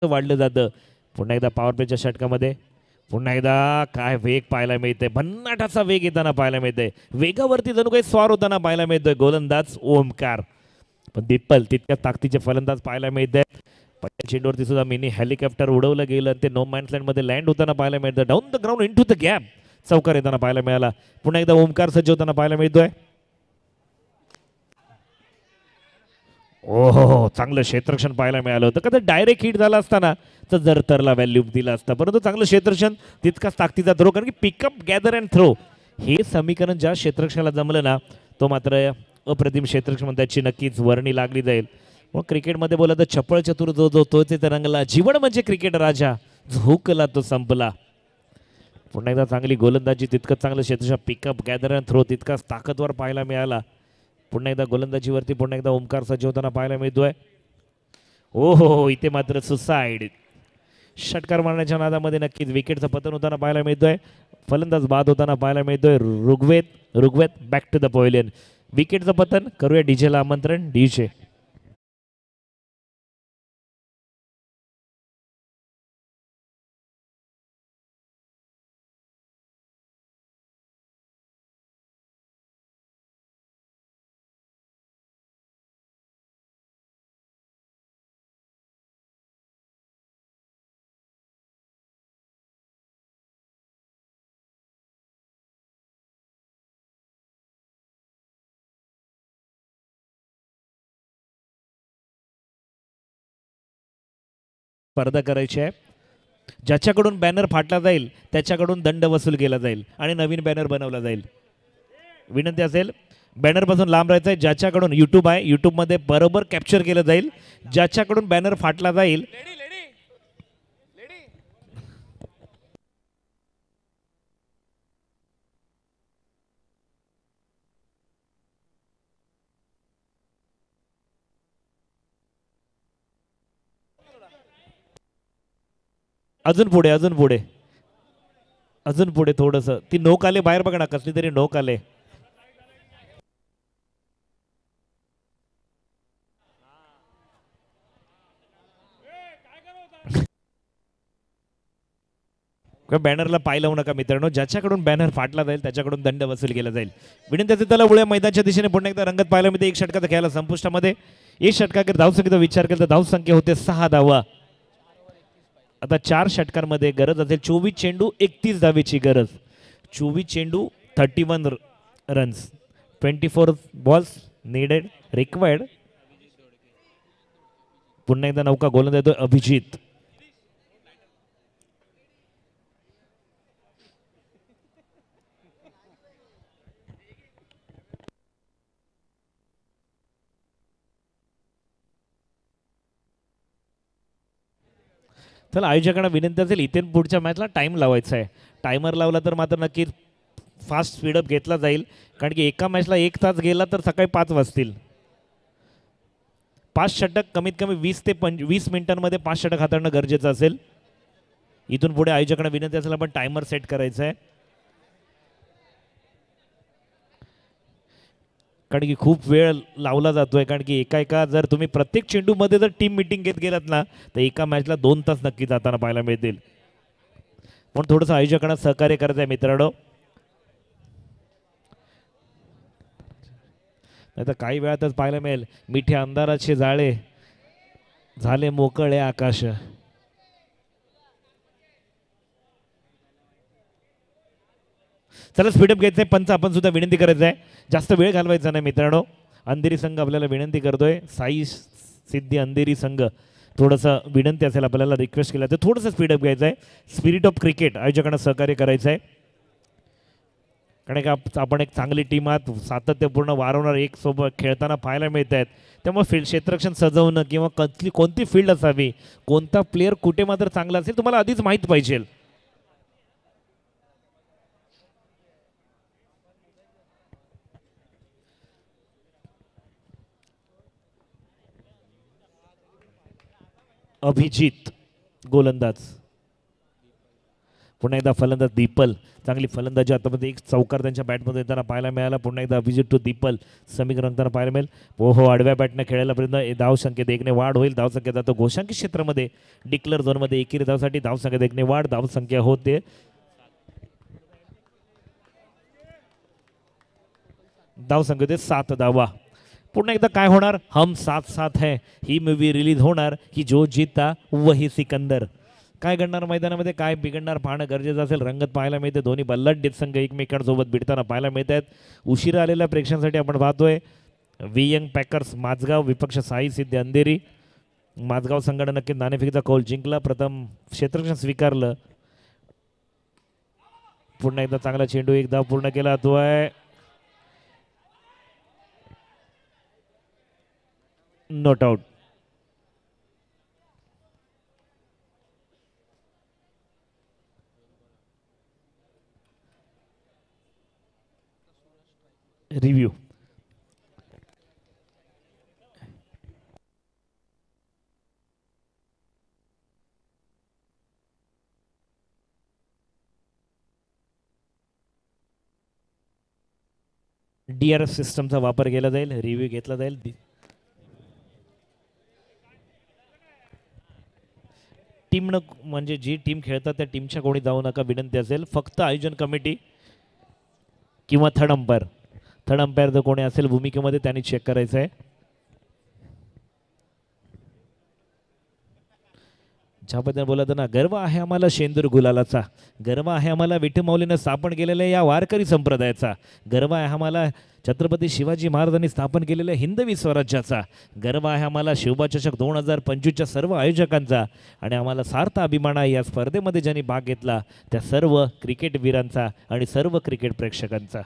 वाढलं जातं. पुन्हा एकदा पॉवर प्लेच्या षटकामध्ये पुन्हा एकदा काय वेग पाहायला मिळते, भन्नाटाचा वेग येताना पाहायला मिळते, वेगावरती जणू काही स्वार होताना पाहायला मिळतोय गोलंदाज ओमकार. पण दिप्पल तितक्या ताकदीचे फलंदाज पाहायला मिळत आहेत. पहिल्या चेंडूवरती सुद्धा मिनी हेलिकॉप्टर उडवलं गेलं आणि ते नो मॅन्स लँड मध्ये लँड होताना पाहायला मिळतं. Down the ground into the gap चौकार येताना पाहायला मिळाला. पुन्हा एकदा ओमकार सज्ज होताना पाहायला मिळतोय. हो चांगलं क्षेत्ररक्षण पाहायला मिळालं होतं. कधी डायरेक्ट हिट झाला असताना तर जरतरला व्हॅल्यू दिला असता, परंतु चांगलं क्षेत्ररक्षण तितकाच ताकदीचा थ्रो, कारण की पिकअप गॅदर अँड थ्रो हे समीकरण ज्या क्षेत्ररक्षणाला जमलं ना तो मात्र अप्रतिम क्षेत्ररक्षण त्याची नक्कीच वर्णी लागली जाईल. मग क्रिकेटमध्ये बोला तर चपळ चतुर जो जो तोच रंगला, जीवन म्हणजे क्रिकेट राजा, झोकला तो संपला. पुन्हा एकदा चांगली गोलंदाजी, तितकंच चांगलं क्षेत्ररक्षण, पिकअप गॅदर अँड थ्रो तितकाच ताकदवर पाहायला मिळाला. पुन्हा एकदा गोलंदाजीवरती पुन्हा एकदा ओमकार सज्ज होताना पाहायला मिळतोय. हो इथे मात्र सुसाईड, षटकार मारण्याच्या नादामध्ये नक्कीच विकेटचं पतन होताना पाहायला मिळतोय. फलंदाज बाद होताना पाहायला मिळतोय. Rigved back to the pavilion. विकेटचं पतन करूया डीजेला आमंत्रण. डीजे स्पर्धा करायची आहे. ज्याच्याकडून बॅनर फाटला जाईल त्याच्याकडून दंड वसूल केला जाईल आणि नवीन बॅनर बनवला जाईल. विनंती असेल बॅनरपासून लांब राहायचं आहे. ज्याच्याकडून यूट्यूब आहे, यूट्यूबमध्ये बरोबर कॅप्चर केलं जाईल. ज्याच्याकडून बॅनर फाटला जाईल अजून पुढे अजून पुढे अजून पुढे थोडंसं. ती नोक आले बाहेर बघा ना, कसली तरी नोक आले. बॅनरला पाय लावू नका मित्रांनो. ज्याच्याकडून बॅनर फाटला जाईल त्याच्याकडून दंड वसूल केला जाईल. विनंती असेल त्याला उड्या मैदानाच्या दिशेने पुन्हा एकदा रंगत पाहायला मिळते. एक षटकाचा खेळाला संपुष्टामध्ये. एक षटकाकडे धावसंख्येचा विचार केला तर धावसंख्या होते 6 धावा. आता 4 षटकांमध्ये गरज असेल 24 चेंडू 31 धावेची गरज. 24 चेंडू 31 रन्स, 24 बॉल्स नीडेड रिक्वायर्ड. पुन्हा एकदा नौका गोलंदाज देतोय अभिजित. चला आयोजकांना विनंती असेल इथे पुढच्या मॅचला टाइम लावायचा आहे. टायमर लावला तर मात्र नक्की फास्ट स्पीडअप घेतला जाईल, कारण की एका मॅचला 1 तास गेला तर सकाळी 5 वाजतील. 5 षटक कमीत कमी 20 ते 20 मिनिटांमध्ये 5 षटक हाताळणं गरजेचं असेल. इथून पुढे आयोजकांना विनंती असेल आपण टायमर सेट करायचा आहे, कारण की खूप वेळ लावला जातोय. कारण की एका जर तुम्ही प्रत्येक चेंडूमध्ये जर टीम मिटिंग घेत गेलात ना तर एका मॅचला 2 तास नक्की जाताना पाहायला मिळतील. पण थोडंसं आयोजकांना सहकार्य करायचं आहे मित्रांनो. नाही तर काही वेळातच पाहायला मिळेल मिठे अंधाराचे जाळे झाले मोकळे आकाश. चला स्पीडअप घ्यायचंय. पंच आपण सुद्धा विनंती करायचं आहे, जास्त वेळ घालवायचा नाही मित्रांनो. अंधेरी संघ आपल्याला विनंती करतोय, साई सिद्धी अंधेरी संघ थोडंसं विनंती असेल आपल्याला, रिक्वेस्ट केला तर थोडंसं स्पीडअप घ्यायचं आहे. स्पिरिट ऑफ क्रिकेट आयोजकांना सहकार्य करायचं आहे, कारण का आपण एक चांगली टीम आहात, सातत्यपूर्ण वारंवार एक सोबत खेळताना पाहायला मिळत आहेत. त्यामुळे फील्ड क्षेत्ररक्षण सजवणं किंवा कोणती फील्ड असावी, कोणता प्लेअर कुठे मात्र चांगला असेल तुम्हाला आधीच माहीत पाहिजे. अभिजित गोलंदाज. पुन्हा एकदा फलंदाज दीपल, चांगली फलंदाजी आतामध्ये एक चौकार त्यांच्या बॅटमध्ये येताना पाहायला मिळाला. पुन्हा एकदा अभिजित टू दीपल समीकरण रंगताना पाहायला मिळेल. हो आडव्या बॅटने खेळायला पर्यंत धाव संख्येत एकने वाढ होईल. धाव संख्या जातो घोषांकी क्षेत्रामध्ये डिक्लेअर झोनमध्ये एकेरी धावसाठी धाव संख्येत एकने वाढ. धाव संख्या होते धाव संख्या 7 धावा. पुन्हा एकदा काय होणार, हम साथ साथ है ही मूवी रिलीज होणार की जो जीता वही सिकंदर. काय घडणार मैदानामध्ये, काय बिघडणार पाहणं गरजेचं असेल. रंगत पाहायला मिळते, दोन्ही बल्लट संघ एकमेकांसोबत भिडताना पाहायला मिळत आहेत. उशिरा आलेल्या प्रेक्षकांसाठी आपण पाहतोय वी यंग पॅकर्स माझगाव विपक्ष साई सिद्धी अंधेरी. माझगाव संघाने नक्की नाणेफेकीचा कौल जिंकला, प्रथम क्षेत्ररक्षण स्वीकारलं. पुन्हा एकदा चांगला चेंडू, एक धाव पूर्ण केला. तो आहे नॉट आउट. रिव्ह्यू DRS सिस्टमचा वापर केला जाईल, रिव्ह्यू घेतला जाईल. टीमनं म्हणजे जी टीम खेळतात त्या टीमच्या कोणी जाऊ नका विनंती असेल. फक्त आयोजन कमिटी किंवा थर्ड अंपायर जर कोणी असेल भूमिकेमध्ये त्यांनी चेक करायचं आहे. ज्या पद्धतीने बोलत ना, गर्व आहे आम्हाला शेंदूर गुलालाचा, गर्व आहे आम्हाला विठमाऊलीनं स्थापन केलेल्या या वारकरी संप्रदायाचा, गर्व आहे आम्हाला छत्रपती शिवाजी महाराजांनी स्थापन केलेल्या हिंदवी स्वराज्याचा, गर्व आहे आम्हाला शिवबाचषक 2025च्या सर्व आयोजकांचा आणि आम्हाला सार्थ अभिमान आहे या स्पर्धेमध्ये ज्यांनी भाग घेतला त्या सर्व क्रिकेटवीरांचा आणि सर्व क्रिकेट प्रेक्षकांचा.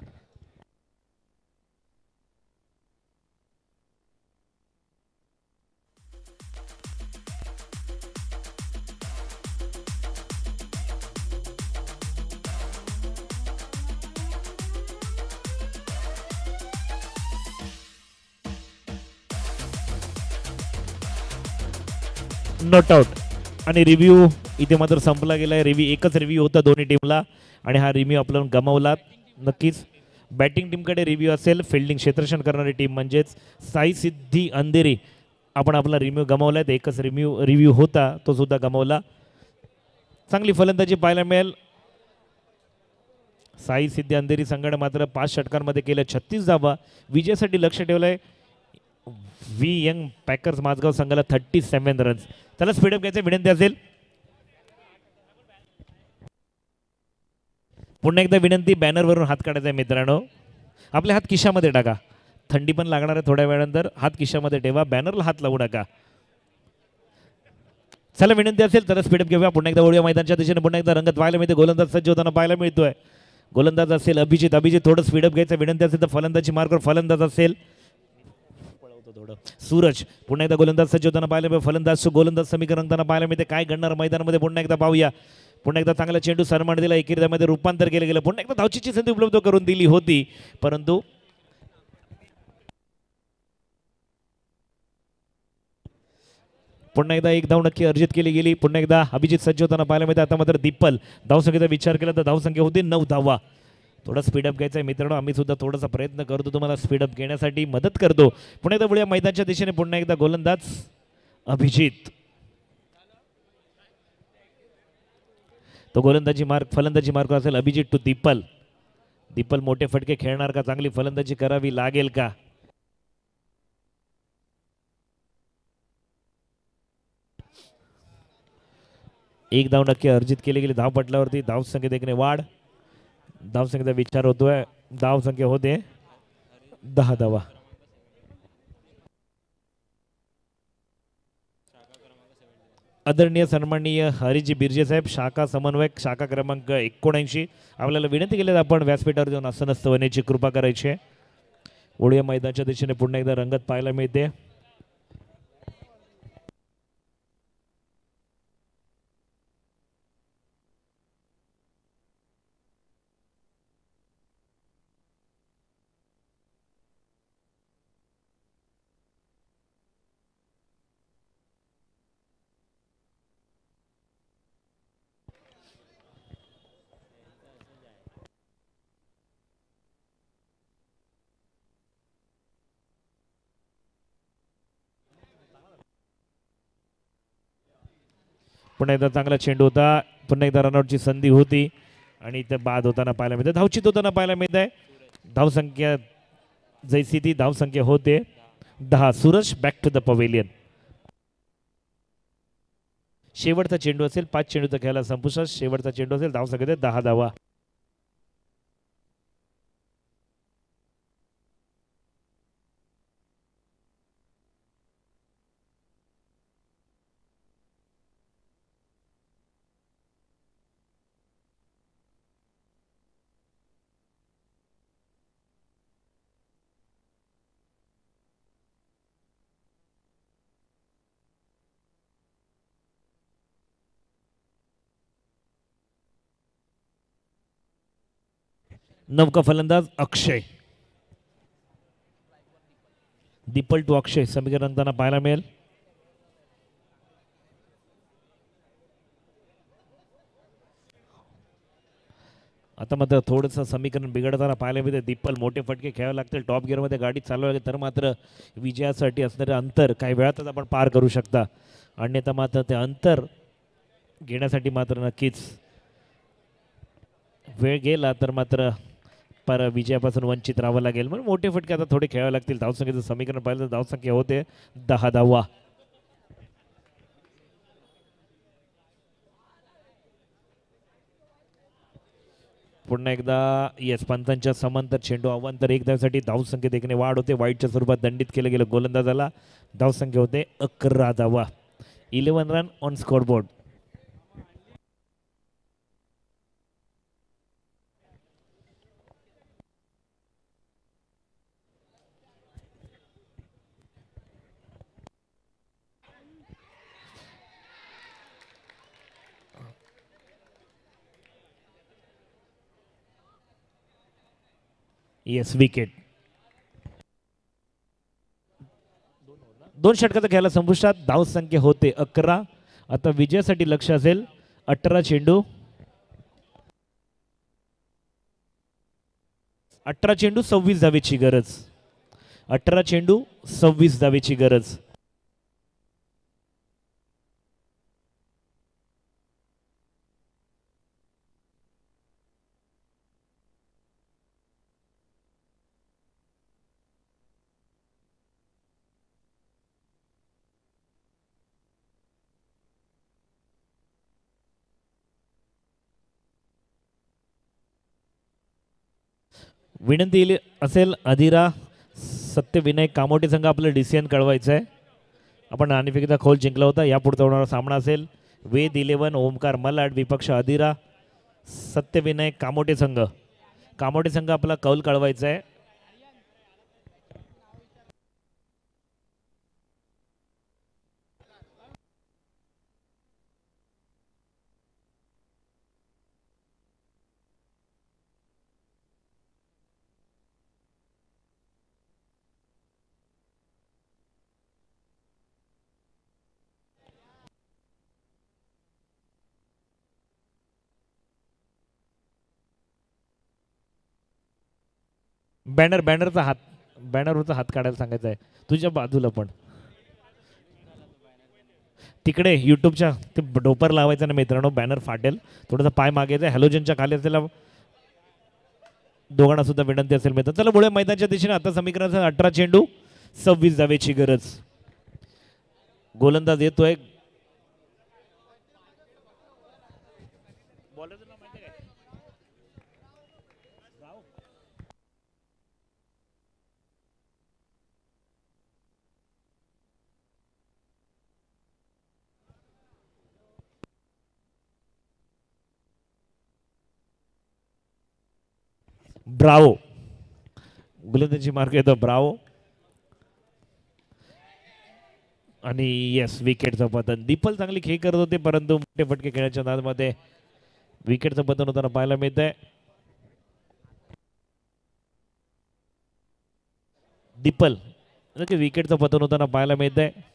नॉट आउट आणि रिव्ह्यू इथे मात्र संपला गेला आहे. एकच रिव्ह्यू होता दोन्ही टीमला आणि हा रिव्ह्यू आपण गमावला. नक्कीच बॅटिंग टीमकडे रिव्ह्यू असेल, फिल्डिंग क्षेत्ररक्षण करणारी टीम म्हणजेच साई सिद्धी अंधेरी आपण आपला रिव्ह्यू गमावला आहे. एकच रिव्ह्यू होता तो सुद्धा गमावला. चांगली फलंदाजी पाहायला मिळेल. साई सिद्धी अंधेरी संघाने मात्र 5 षटकांमध्ये केलं 36 धावा. विजयासाठी लक्ष ठेवलंय वी यंग पॅकर्स माझगाव संघाला 37 रन्स. त्याला स्पीडअप घ्यायचं विनंती असेल. पुन्हा एकदा विनंती, बॅनरवरून हात काढायचा आहे मित्रांनो. आपले हात खिशामध्ये टाका, थंडी पण लागणार आहे थोड्या वेळानंतर. हात खिशामध्ये ठेवा, बॅनरला हात लावू नका. चला विनंती असेल तर स्पीडअप घेऊया. पुन्हा एकदा वळूया मैदानाच्या दिशेने. पुन्हा एकदा रंगत पाहायला मिळते, गोलंदाज सज्ज होताना पाहायला मिळतोय. गोलंदाज असेल अभिजित थोडं स्पीडअप घ्यायचं विनंती असेल तर फलंदाजी मार्कवर फलंदाज असेल सूरज. पुन्हा एकदा गोलंदाज सज्ज होताना पाहायला मिळेल, गोलंदाज समीकरण रंगताना पाहायला मिळते. काय घडणार मैदानामध्ये पुन्हा एकदा पाहूया. पुन्हा एकदा चांगला चेंडू सन्मान दिला, एकेरीमध्ये रूपांतर केलं गेलं. पुन्हा एकदा धावचीची संधी उपलब्ध करून दिली होती परंतु पुन्हा एकदा एक धाव नक्की अर्जित केली गेली. पुन्हा एकदा अभिजित सज्ज होताना पाहायला मिळते. आता मात्र दीपल धावसंख्येचा विचार केला तर धावसंख्या होती 9 धावा. थोडा स्पीडअप घ्यायचा आहे मित्रांनो. आम्ही सुद्धा थोडासा प्रयत्न करतो, तुम्हाला स्पीडअप घेण्यासाठी मदत करतो. पुन्हा एकदा वळूया मैदानाच्या दिशेने. पुन्हा एकदा गोलंदाज अभिजित, तो फलंदाजी मार्क असेल अभिजित टू दीपल मोठे फटके खेळणार का, चांगली फलंदाजी करावी लागेल का. एक धाव नक्की अर्जित केली गेली. धाव पटलावरती धाव संख्येत एकने वाढ. धाव संख्येचा विचार होतोय. धाव संख्या होते 10 धावा. आदरणीय सन्माननीय हरिजी बिर्जे साहेब, शाखा समन्वयक, शाखा क्रमांक 79, आपल्याला विनंती केली आपण व्यासपीठावर जाऊन आसनस्थ होण्याची कृपा करायची आहे. ओळीया मैदानाच्या दिशेने पुन्हा एकदा रंगत पाहायला मिळते. पुन्हा एकदा चांगला चेंडू होता, पुन्हा एकदा रनआउटची संधी होती आणि इथे बाद होताना पाहायला मिळते, धावचित होताना पाहायला मिळत आहे. धावसंख्या जैसी ती धावसंख्या होते 10. Suraj back to the pavilion. शेवटचा चेंडू असेल, 5 चेंडूचा खेळायला संपुष्टात. शेवटचा चेंडू असेल, धावसंख्या 10 धावा. नवका फलंदाज अक्षय. दीपल टू अक्षय समीकरण त्यांना पाहायला मिळेल. आता मात्र थोडंसं समीकरण बिघडताना पाहायला मिळते. दीपल मोठे फटके खेळावे लागतील, टॉप गिअरमध्ये गाडी चालवावी तर मात्र विजयासाठी असणारे अंतर काही वेळातच आपण पार करू शकता. अन्यथा मात्र ते अंतर घेण्यासाठी नक्कीच वेळ गेला तर मात्र पर विजयापासून वंचित राहावं लागेल. म्हणून मोठे फटके आता थोडे खेळावे लागतील. धावसंख्येचं समीकरण पाहिलं तर धावसंख्या होते 10 धावा. पुन्हा एकदा येस पंचांच्या समांतर चेंडू अवांतर 1 धावसाठी धावसंख्येत 1ने वाढ होते. वाईटच्या स्वरूपात दंडित केलं गेलं गोलंदाजाला. धावसंख्या होते 11 धावा. 11 run on scoreboard. Yes wicket. 2 षटकाचा खेळायला संपुष्टात. धावसंख्या होते 11. आता विजयासाठी लक्ष असेल 18 चेंडू. 18 चेंडू 26 धावेची गरज. 18 चेंडू 26 धावेची गरज. विनंती असेल अधिरा सत्यविनायक कामोटे संघ आपलं डिसिजन कळवायचं आहे. आपण नाणेफेकीचा खोल जिंकला होता. यापुढचा होणारा सामना असेल वेद 11 ओमकार मलाड विपक्ष अधिरा सत्यविनायक कामोटे संघ. कामोटे संघ आपला कौल कळवायचा आहे. बॅनरचा हात बॅनरवरचा हात काढायला सांगायचा आहे. तुझ्या बाजूला पण तिकडे यूट्यूबच्या ते डोपर लावायचं ना मित्रांनो. बॅनर फाटेल. थोडासा पाय मागायचा. हॅलोजनच्या खाली असलेला दोघांना सुद्धा विनंती असेल मित्र. चला बोलूया मैदानाच्या दिशेने. आता समीकरणाचा 18 चेंडू 26 धावेची गरज. गोलंदाज येतोय. ब्रावो. गोलंदाजी मार्ग येतो ब्रावो आणि येस विकेटचं पतन. दीपल चांगली खेळ करत होते परंतु मोठे फटके खेळण्याच्या नादामध्ये विकेटचं पतन होताना पाहायला मिळत आहे. दीपल विकेटचं पतन होताना पाहायला मिळत आहे.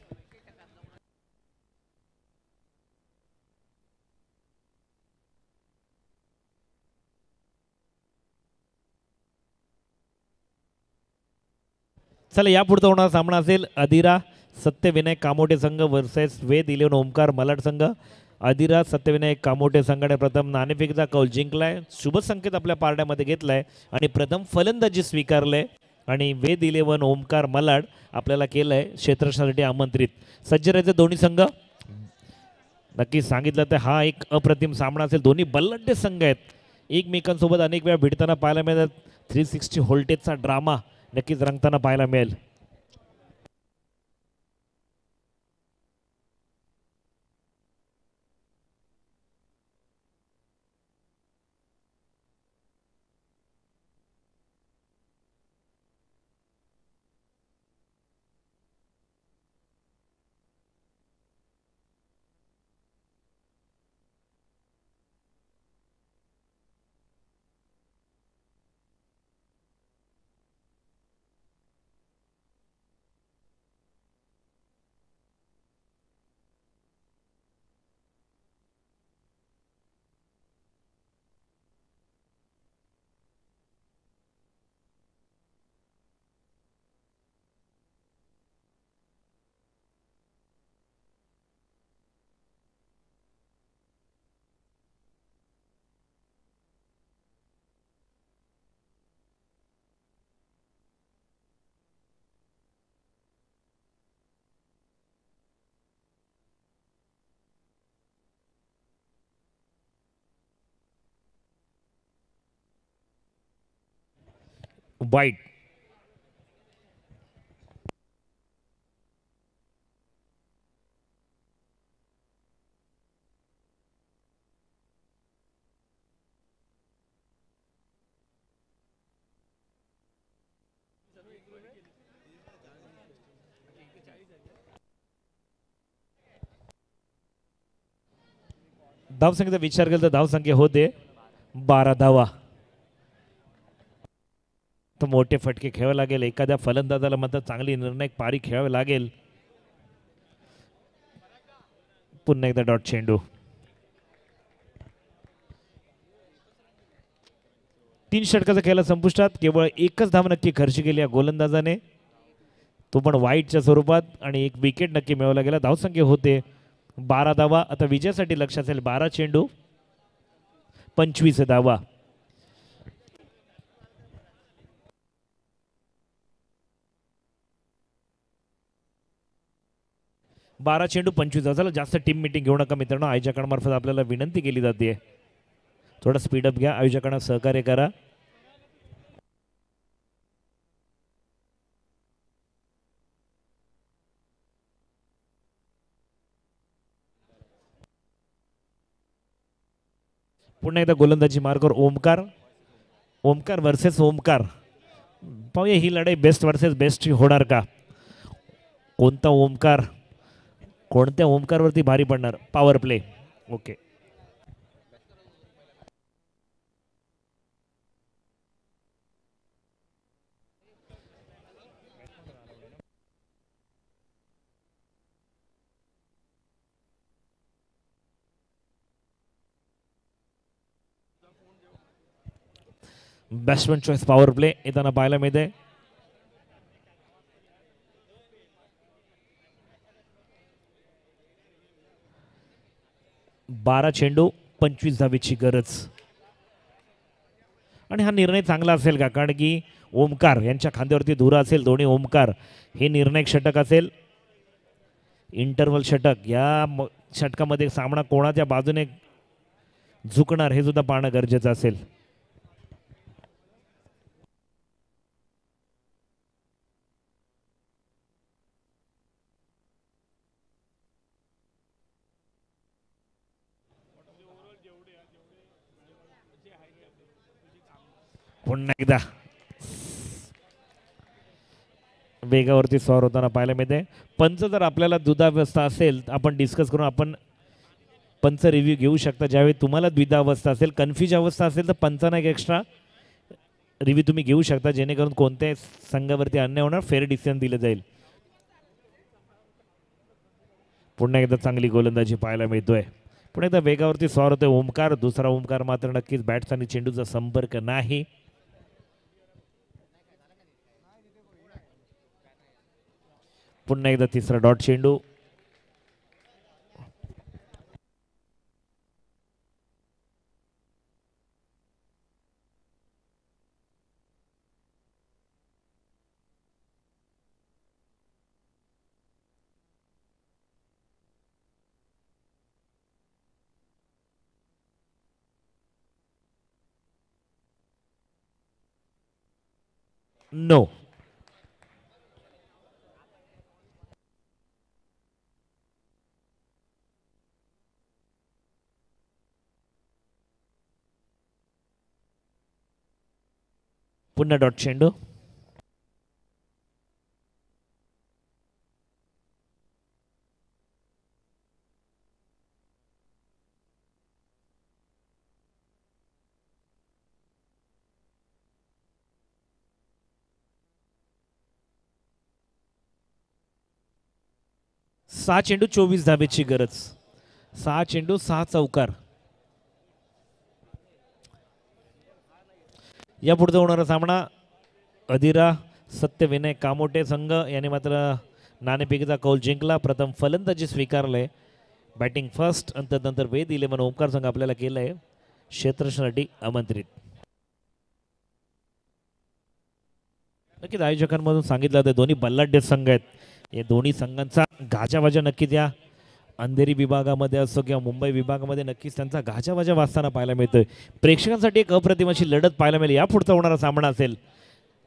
चला यापुढचा होणारा सामना असेल अधिरा सत्यविनायक कामोटे संघ वर्सेस वेद 11 ओमकार मलाड संघ. अधिराज सत्यविनायक कामोठे संघाने प्रथम नाणेफेकीचा कौल जिंकलाय, शुभ संकेत आपल्या पारड्यामध्ये घेतलाय आणि प्रथम फलंदाजी स्वीकारले आणि वेद 11 ओमकार मलाड आपल्याला केलंय क्षेत्ररक्षणासाठी आमंत्रित. सज्ज राहायचे दोन्ही संघ. नक्की सांगितलं तर हा एक अप्रतिम सामना असेल. दोन्ही बल्लड्डे संघ आहेत, एकमेकांसोबत अनेक वेळा भिडताना पाहायला मिळतात. 360 व्होल्टेजचा ड्रामा नक्कीच रंगताना पाहायला मिळेल. वाईट धावसंख्येचा विचार केला तर धावसंख्या होते 12 धावा. तर मोठे फटके खेळावे लागेल, एखाद्या फलंदाजाला मात्र चांगली निर्णायक पारी खेळावी लागेल. पुन्हा एकदा डॉट चेंडू. 3 षटकाचा खेळाला संपुष्टात. केवळ एकच धाव नक्की खर्च केली या गोलंदाजाने, तो पण वाईटच्या स्वरूपात, आणि एक विकेट नक्की मिळवला गेला. धावसंख्या होते 12 धावा. आता विजयासाठी लक्ष असेल 12 चेंडू 25 धावा. बारा चेंडू 25 धावा. चला जास्त टीम मिटिंग घेऊ नका मित्रांनो, आयोजकांमार्फत आपल्याला विनंती केली जाते, थोडं स्पीडअप घ्या, आयोजकांना सहकार्य करा. पुन्हा एकदा गोलंदाजी मार्गावर ओमकार. ओमकार वर्सेस ओमकार. पाहूया ही लढाई बेस्ट वर्सेस बेस्ट होणार का? कोणता ओमकार कोणत्या ओमकारवरती भारी पडणार? Power play. Okay. Batsman choice power play येताना पाहायला मिळते. बारा चेंडू 25 धावेची गरज, आणि हा निर्णय चांगला असेल का? कारण की ओमकार यांच्या खांद्यावरती धुरा असेल. दोन्ही ओमकार हे निर्णायक षटक असेल, इंटरव्हल षटक. या षटकामध्ये सामना कोणाच्या बाजूने झुकणार हे सुद्धा पाहणं गरजेचं असेल. पुन्हा एकदा वेगावरती स्वार होताना पाहायला मिळते. पंच जर आपल्याला द्विधावस्था असेल आपण डिस्कस करून आपण पंच रिव्ह्यू घेऊ शकता. ज्यावेळी तुम्हाला द्विधावस्था असेल, कन्फ्यूज अवस्था असेल, तर पंचांना एक एक्स्ट्रा रिव्ह्यू तुम्ही घेऊ शकता, जेणेकरून कोणत्याही संघावरती अन्याय होणार, फेअर डिसिजन दिलं जाईल. पुन्हा एकदा चांगली गोलंदाजी पाहायला मिळतोय. पुन्हा एकदा वेगावरती स्वार होतोय ओमकार. दुसरा ओमकार मात्र नक्कीच बॅट्स आणि चेंडूचा संपर्क नाही. पुन्हा एकदा तिसरा डॉट चेंडू. नो. पुन्हा डॉट चेंडू. सहा चेंडू 24 धाबेची गरज. 6 चेंडू 6 चौकार. या पुढचा होणारा सामना अधिरा सत्यविनय कामोटे संघ याने मात्र नाणेफेकीचा कौल जिंकला. प्रथम फलंदाजी स्वीकारलंय. बॅटिंग फर्स्ट आणि त्यानंतर वेद इलेव्हन ओंकार संघ आपल्याला केलंय क्षेत्ररक्षणासाठी आमंत्रित. नक्कीच आयोजकांमधून सांगितलं होतं दोन्ही बल्लाढ्य संघ आहेत. या दोन्ही संघांचा गाजावाजा नक्कीच या अंधेरी विभागामध्ये असो किंवा मुंबई विभागामध्ये नक्कीच त्यांचा गाजावाजा वाजताना पाहायला मिळतोय. प्रेक्षकांसाठी एक अप्रतिम अशी लढत पाहायला मिळेल. या पुढचा होणारा सामना असेल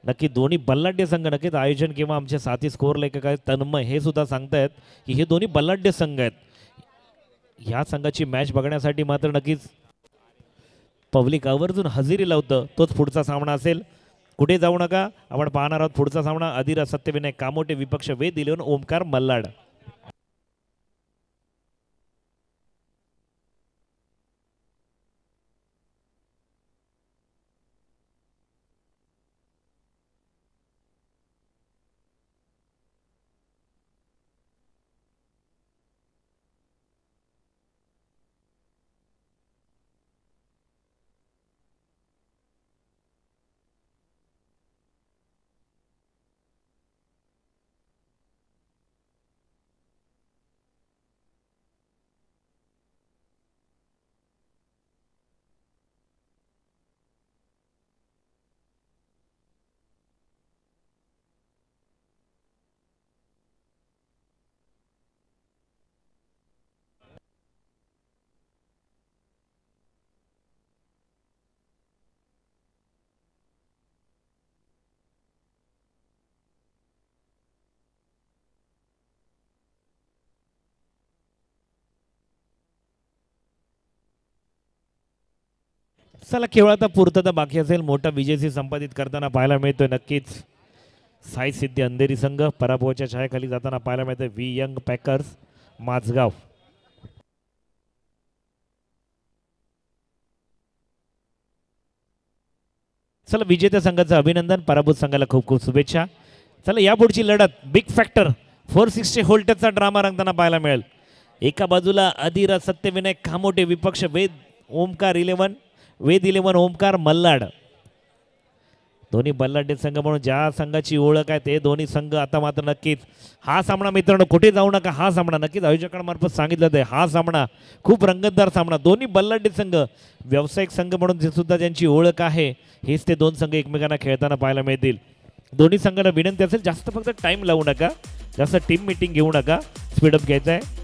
नक्की दोन्ही बल्लाढ्य संघ. नक्कीच आयोजन किंवा आमचे साथी स्कोर लेखक आहेत तन्मय हे सुद्धा सांगतायत की हे दोन्ही बल्लाढ्य संघ आहेत. ह्या संघाची मॅच बघण्यासाठी मात्र नक्कीच पब्लिक आवर्जून हजेरी लावतं. तोच पुढचा सामना असेल. कुठे जाऊ नका, आपण पाहणार आहोत पुढचा सामना अधिरा सत्यविनायक कामोटे विपक्ष वेद इलेव्हन ओमकार मल्लाड. चला केवळ आता पूर्तता बाकी असेल. मोठा विजयसी संपादित करताना पाहायला मिळतोय नक्कीच साई सिद्धी अंधेरी संघ पराभवाच्या छायाखाली जाताना पाहायला मिळतोय वी यंग पॅकर्स माझगाव. चला विजेत्या संघाचं अभिनंदन, पराभूत संघाला खूप खूप शुभेच्छा. चला यापुढची लढत बिग फॅक्टर 460 व्होल्टचा ड्रामा रंगताना पाहायला मिळेल. एका बाजूला अधिरा सत्यविनायक कामोटे विपक्ष वेद इलेव्हन ओमकार मल्लाड. दोन्ही बल्लाढ्य संघ म्हणून ज्या संघाची ओळख आहे ते दोन्ही संघ आता मात्र नक्कीच हा सामना मित्रांनो कुठे जाऊ नका. हा सामना नक्कीच आयोजकांमार्फत सांगितलं आहे. हा सामना खूप रंगतदार सामना. दोन्ही बल्लाढ्य संघ व्यावसायिक संघ म्हणून जे सुद्धा ज्यांची ओळख आहे हेच ते दोन संघ एकमेकांना खेळताना पाहायला मिळतील. दोन्ही संघाला विनंती असेल जास्त फक्त टाइम लावू नका, जास्त टीम मीटिंग घेऊ नका, स्पीडअप घ्यायचा आहे.